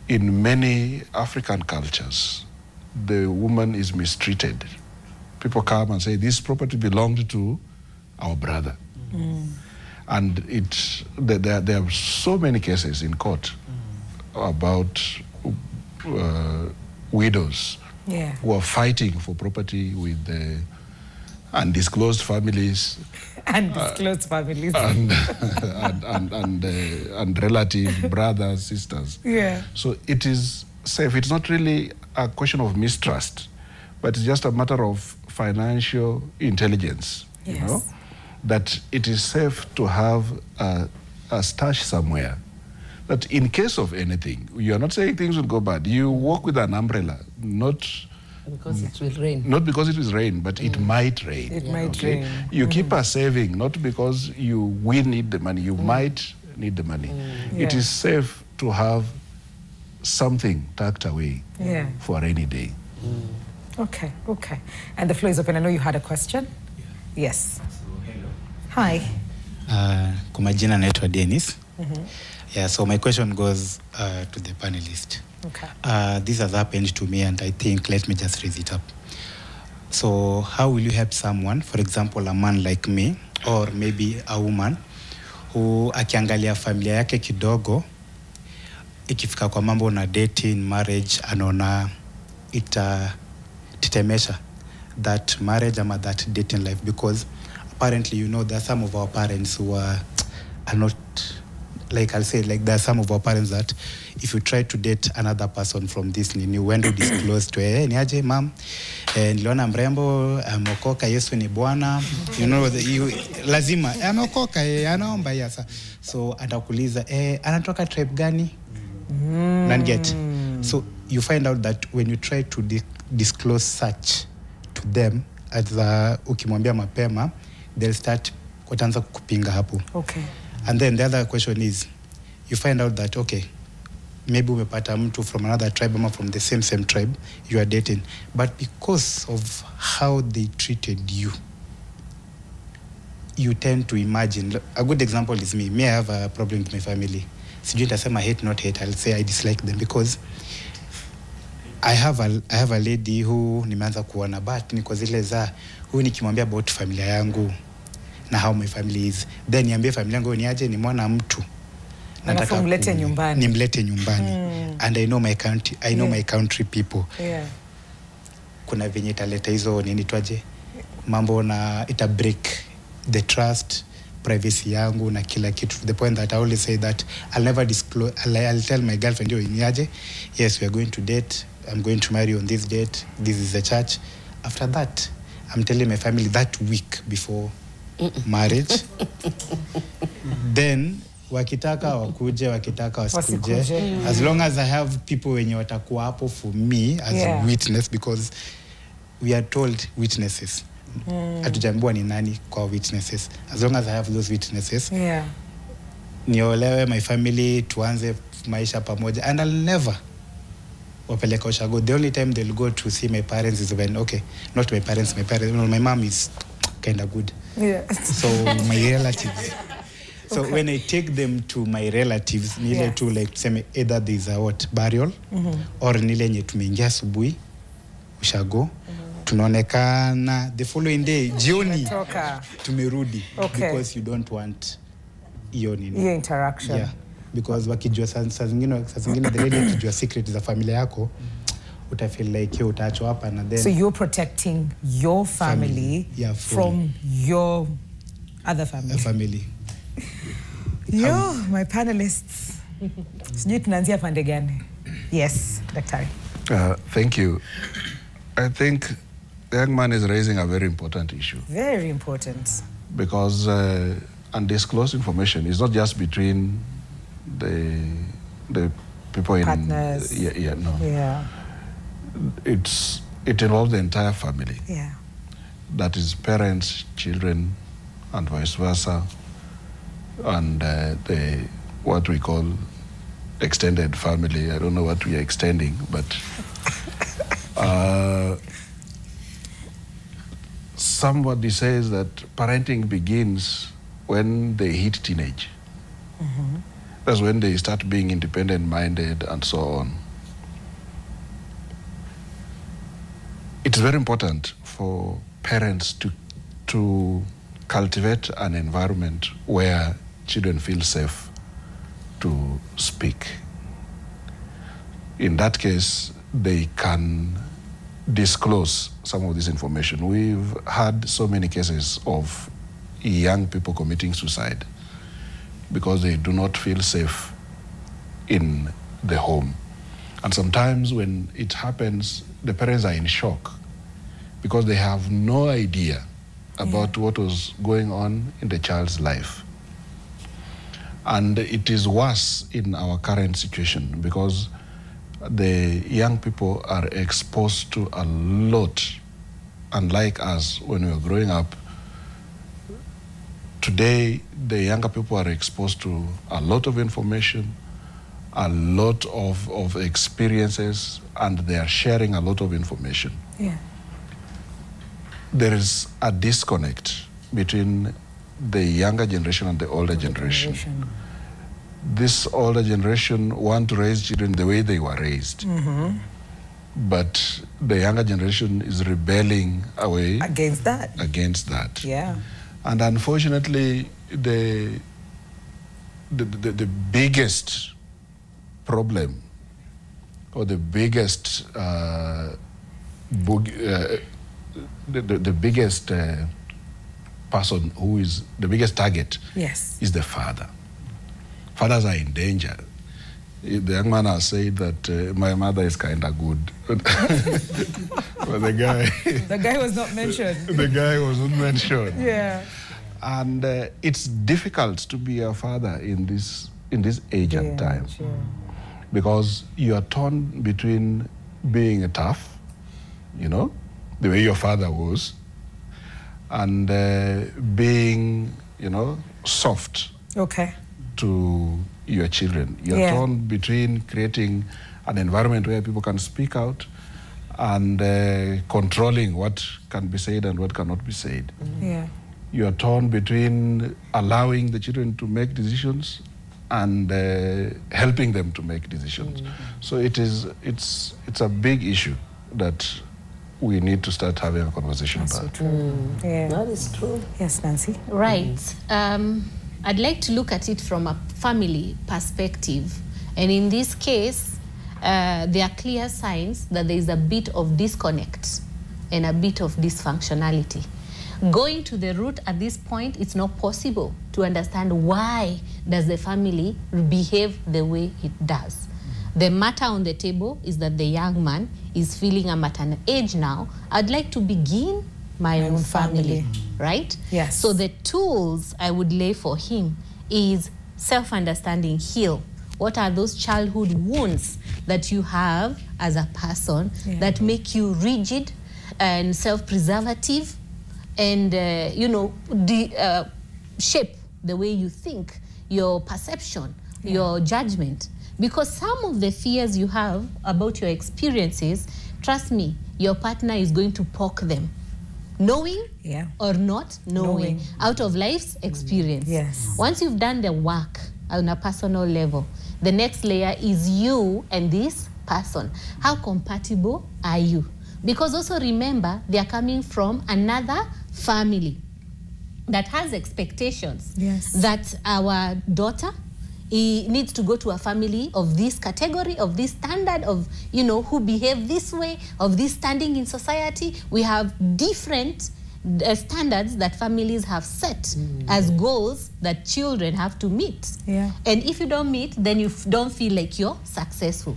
in many African cultures, the woman is mistreated. People come and say, this property belonged to our brother. Mm. And there are so many cases in court about widows who are fighting for property with undisclosed families. Undisclosed families. And relative brothers, sisters. Yeah. So it is safe. It's not really a question of mistrust, but it's just a matter of financial intelligence. Yes. You know, that it is safe to have a stash somewhere. That in case of anything, you are not saying things will go bad. You walk with an umbrella, not because it will rain. Not because it will rain, but it might rain. It might rain. You keep a saving, not because you will need the money. You might need the money. It is safe to have something tucked away for a rainy day. Okay. And the floor is open. I know you had a question. Yes. Hello. Hi. Kwa majina naitwa Dennis. Yeah, so my question goes to the panelist. Okay. This has happened to me, and I think let me just raise it up. So how will you help someone, for example, a man like me, or maybe a woman, who akiangalia familia yake kidogo, ikifika kwa mambo na dating, marriage, anaona itatetemesha that marriage ama that dating life, because apparently, you know, there are some of our parents who are not, like I'll say, like there are some of our parents that if you try to date another person from this, you when to disclose to niaje mom, niliona mrembo ameokoka, Yesu ni Bwana, you know, lazima ameokoka, anaomba yasa, so atakuuliza anatoka tribe gani? And get, so you find out that when you try to disclose such to them, at the ukimwambia mapema, they'll start wataanza kukupinga hapo. Okay. And then the other question is, you find out that, okay, maybe umepata mtu from another tribe or from the same tribe you are dating, but because of how they treated you, you tend to imagine. A good example is me. I have a problem with my family. Sijui nitasema hate, not hate. I'll say I dislike them because I have a lady who nimeanza kuona, but niko zile za huyu nikimwambia about familia yangu na how my family is, then niambie familia yangu niaje, ni mwana mtu nataka nimlete nyumbani. Nimlete nyumbani. And I know my country, my country people. Yeah. Kuna venye italeta hizo nini twaje mambo na ita break the trust, privacy yangu na kila kitu, to the point that I always say that I'll never disclose. I'll tell my girlfriend, yo niaje, yes, we are going to date, I'm going to marry on this date, this is the church. After that, I'm telling my family that week before marriage. Then wakitaka wakuje, wakitaka wasikuje, as long as I have people wenye watakuwa hapo for me as a witness, because we are told witnesses. Hatujambiwa ni nani kwa witnesses. As long as I have those witnesses, niolewe, my family, tuanze maisha pamoja, and I'll never wapeleka ushago. The only time they'll go to see my parents is when, okay, not my parents, my mom is kind of good. So my relatives. So when I take them to my relatives, nile to like say either there's a burial, or nile nye tumeingia asubuhi ushago, tunaonekana the following day jioni tumerudi, because you don't want hiyo interaction. Yeah, because wakijua saa zingine the lady akijua secret za familia yako, uta feel like you utaachwa hapa na then. So you're protecting your family from your other family. Yo, my panelists. Sijui tunaanzia pande gani? Yes, Daktari. Thank you. I think the young man is raising a very important issue. Very important. Because undisclosed information is not just between the people in partners. It involves the entire family. Yeah. That is parents, children, and vice versa, and what we call extended family. I don't know what we are extending, but somebody says that parenting begins when they hit teenage. That's when they start being independent-minded and so on. It's very important for parents to cultivate an environment where children feel safe to speak. In that case, they can disclose some of this information. We've had so many cases of young people committing suicide because they do not feel safe in the home. And sometimes when it happens, the parents are in shock because they have no idea about what was going on in the child's life. And it is worse in our current situation because the young people are exposed to a lot, unlike us when we were growing up. Today, the younger people are exposed to a lot of information, a lot of experiences, and they are sharing a lot of information. Yeah. There is a disconnect between the younger generation and the older generation. This older generation want to raise children the way they were raised. But the younger generation is rebelling away against that. Yeah. And unfortunately, the biggest problem, or the biggest the biggest person who is the biggest target is the father. Fathers are in danger. The young man has said that my mother is kind of good. But the guy was not mentioned. The guy wasn't mentioned. Yeah. And it's difficult to be a father in this age and time. Sure. Because you are torn between being tough, you know, the way your father was, and being, you know, soft to your children. You're torn between creating an environment where people can speak out and controlling what can be said and what cannot be said. Yeah. You're torn between allowing the children to make decisions and helping them to make decisions. So it's a big issue that we need to start having a conversation about. So true. Yeah. That is true. Yes, Nancy? Right. I'd like to look at it from a family perspective. And in this case, there are clear signs that there is a bit of disconnect and a bit of dysfunctionality. Going to the root at this point, it's not possible to understand why does the family behave the way it does. The matter on the table is that the young man is feeling I'm at an age now, I'd like to begin my own family, right? Yes. So the tools I would lay for him is self-understanding, heal. What are those childhood wounds that you have as a person that make you rigid, and self-preservative, and shape the way you think, your perception, your judgment. Because some of the fears you have about your experiences, trust me, your partner is going to poke them, knowing or not knowing, out of life's experience. Yes. Once you've done the work on a personal level, the next layer is you and this person. How compatible are you? Because also remember, they are coming from another family that has expectations that our daughter needs to go to a family of this category, of this standard, of, who behave this way, of this standing in society. We have different standards that families have set as goals that children have to meet. And if you don't meet, then you don't feel like you're successful.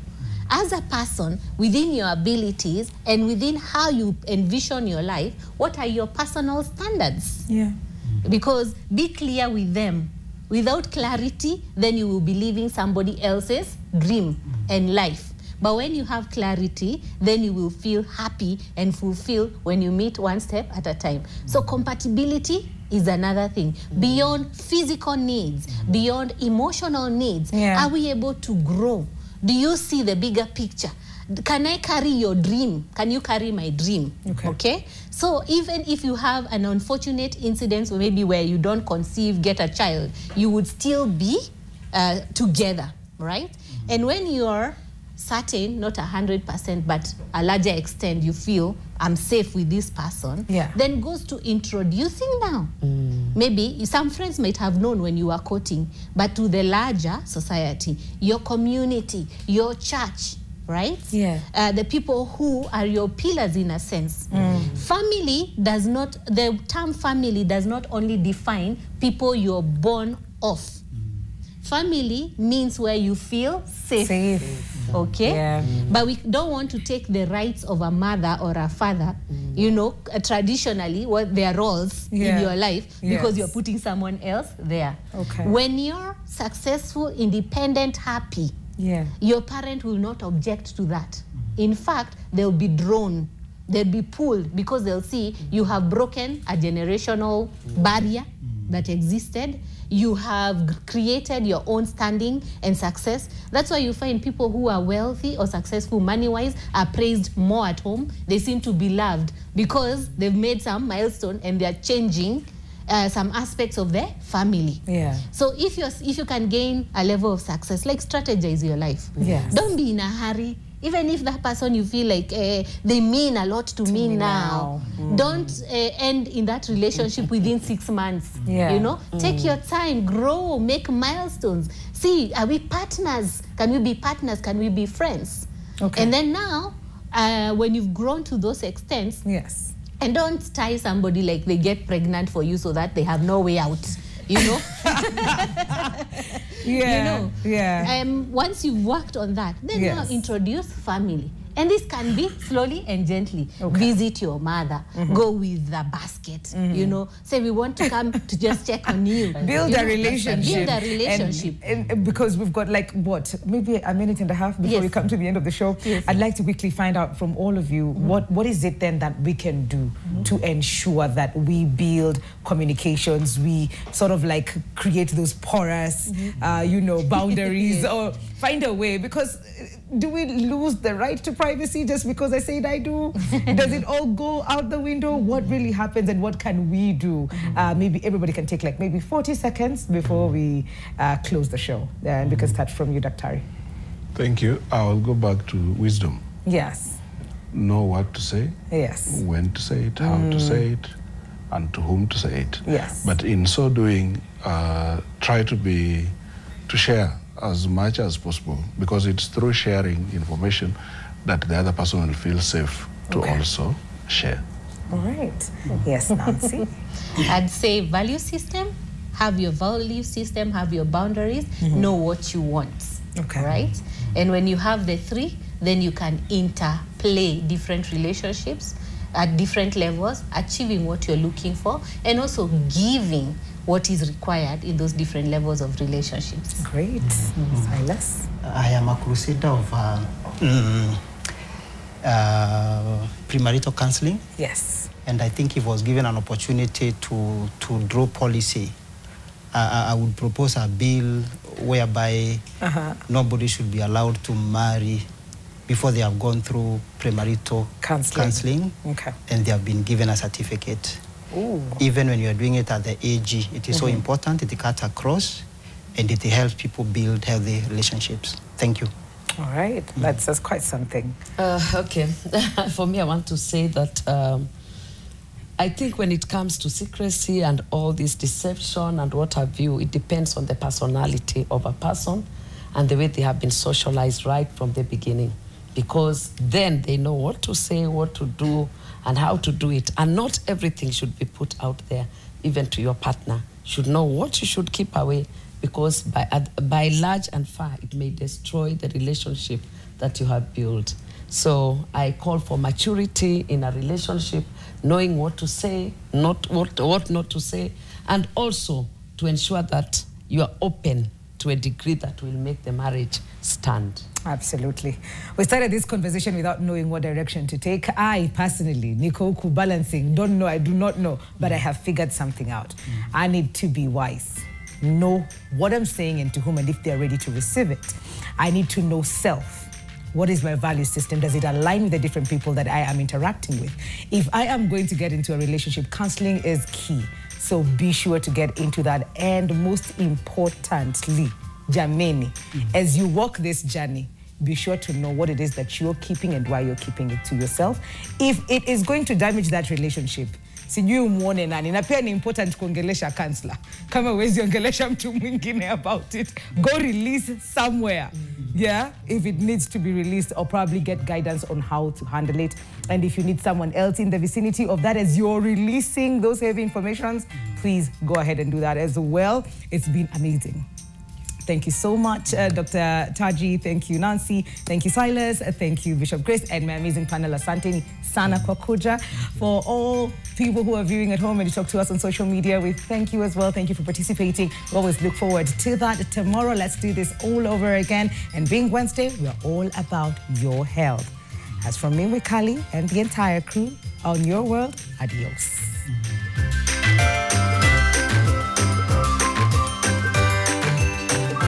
As a person, within your abilities and within how you envision your life, what are your personal standards? Because be clear with them. Without clarity, then you will be living somebody else's dream and life. But when you have clarity, then you will feel happy and fulfilled when you meet one step at a time. So compatibility is another thing. Beyond physical needs, beyond emotional needs, are we able to grow? Do you see the bigger picture? Can I carry your dream? Can you carry my dream? Okay? So even if you have an unfortunate incident, maybe where you don't conceive, get a child, you would still be together, right? And when you're certain, not 100%, but a larger extent, you feel I'm safe with this person, then goes to introducing now. Maybe some friends might have known when you were courting, but to the larger society, your community, your church, right? The people who are your pillars in a sense. Family does not, the term family does not only define people you're born of. Family means where you feel safe. Okay? But we don't want to take the rights of a mother or a father, traditionally, what their roles in your life, because you're putting someone else there. When you're successful, independent, happy, your parent will not object to that. In fact, they'll be drawn, they'll be pulled, because they'll see you have broken a generational barrier that existed. You have created your own standing and success. That's why you find people who are wealthy or successful money-wise are praised more at home. They seem to be loved because they've made some milestone and they're changing some aspects of their family. So if you can gain a level of success, like strategize your life. Don't be in a hurry. Even if that person you feel like they mean a lot to me now. Don't end in that relationship within 6 months. Take your time, grow, make milestones. See, are we partners? Can we be partners? Can we be friends? And then now, when you've grown to those extents, and don't tie somebody like they get pregnant for you so that they have no way out. Once you've worked on that, then now introduce family. And this can be slowly and gently. Visit your mother, go with the basket, say we want to come to just check on you. Build a relationship. Build a relationship. And because we've got maybe a minute and a half before we come to the end of the show. I'd like to quickly find out from all of you, what is it then that we can do to ensure that we build communications, we sort of like create those porous, boundaries, or find a way, because do we lose the right to privacy just because I said I do? Does it all go out the window? What really happens and what can we do? Maybe everybody can take maybe 40 seconds before we close the show. And we can start from you, Dr. Thank you. I'll go back to wisdom. Know what to say. When to say it, how to say it, and to whom to say it. But in so doing, try to share as much as possible, because it's through sharing information that the other person will feel safe to also share. All right. Yes, Nancy? I'd say value system. Have your value system, have your boundaries, know what you want. Right? And when you have the three, then you can interplay different relationships at different levels, achieving what you're looking for, and also giving what is required in those different levels of relationships. Great. Silas? I am a crusader of premarital counseling. Yes. And I think if I was given an opportunity to draw policy, I would propose a bill whereby nobody should be allowed to marry before they have gone through premarital counseling and they have been given a certificate. Ooh. Even when you are doing it at the AG, it is so important, it cuts across, and it helps people build healthy relationships. Thank you. All right, that's quite something. Okay, for me, I want to say that I think when it comes to secrecy and all this deception and what have you, it depends on the personality of a person and the way they have been socialized right from the beginning. Because then they know what to say, what to do, and how to do it. And not everything should be put out there, even to your partner. You should know what you should keep away, because by large and far, it may destroy the relationship that you have built. So I call for maturity in a relationship, knowing what to say, what not to say, and also to ensure that you are open to a degree that will make the marriage stand. Absolutely. We started this conversation without knowing what direction to take. I personally, Nikoku balancing, don't know, I do not know, but I have figured something out. I need to be wise, know what I'm saying and to whom and if they're ready to receive it. I need to know self. What is my value system? Does it align with the different people that I am interacting with? If I am going to get into a relationship, counseling is key. So be sure to get into that. And most importantly, Jameni, as you walk this journey, be sure to know what it is that you're keeping and why you're keeping it to yourself. If it is going to damage that relationship, sijui umuone nani. Na pia ni important kuongelesha counselor. Kama huwezi ongelesha mtu mwingine about it, go release somewhere. Yeah, if it needs to be released, or probably get guidance on how to handle it. And if you need someone else in the vicinity of that as you're releasing those heavy informations, please go ahead and do that as well. It's been amazing. Thank you so much, Dr. Taji. Thank you, Nancy. Thank you, Silas. Thank you, Bishop Grace, and my amazing panel, Asante Sana Kwakuja. For all people who are viewing at home and you talk to us on social media, we thank you as well. Thank you for participating. We always look forward to that. Tomorrow, let's do this all over again. And being Wednesday, we're all about your health. As from me, Mikali, and the entire crew, on Your World, adios.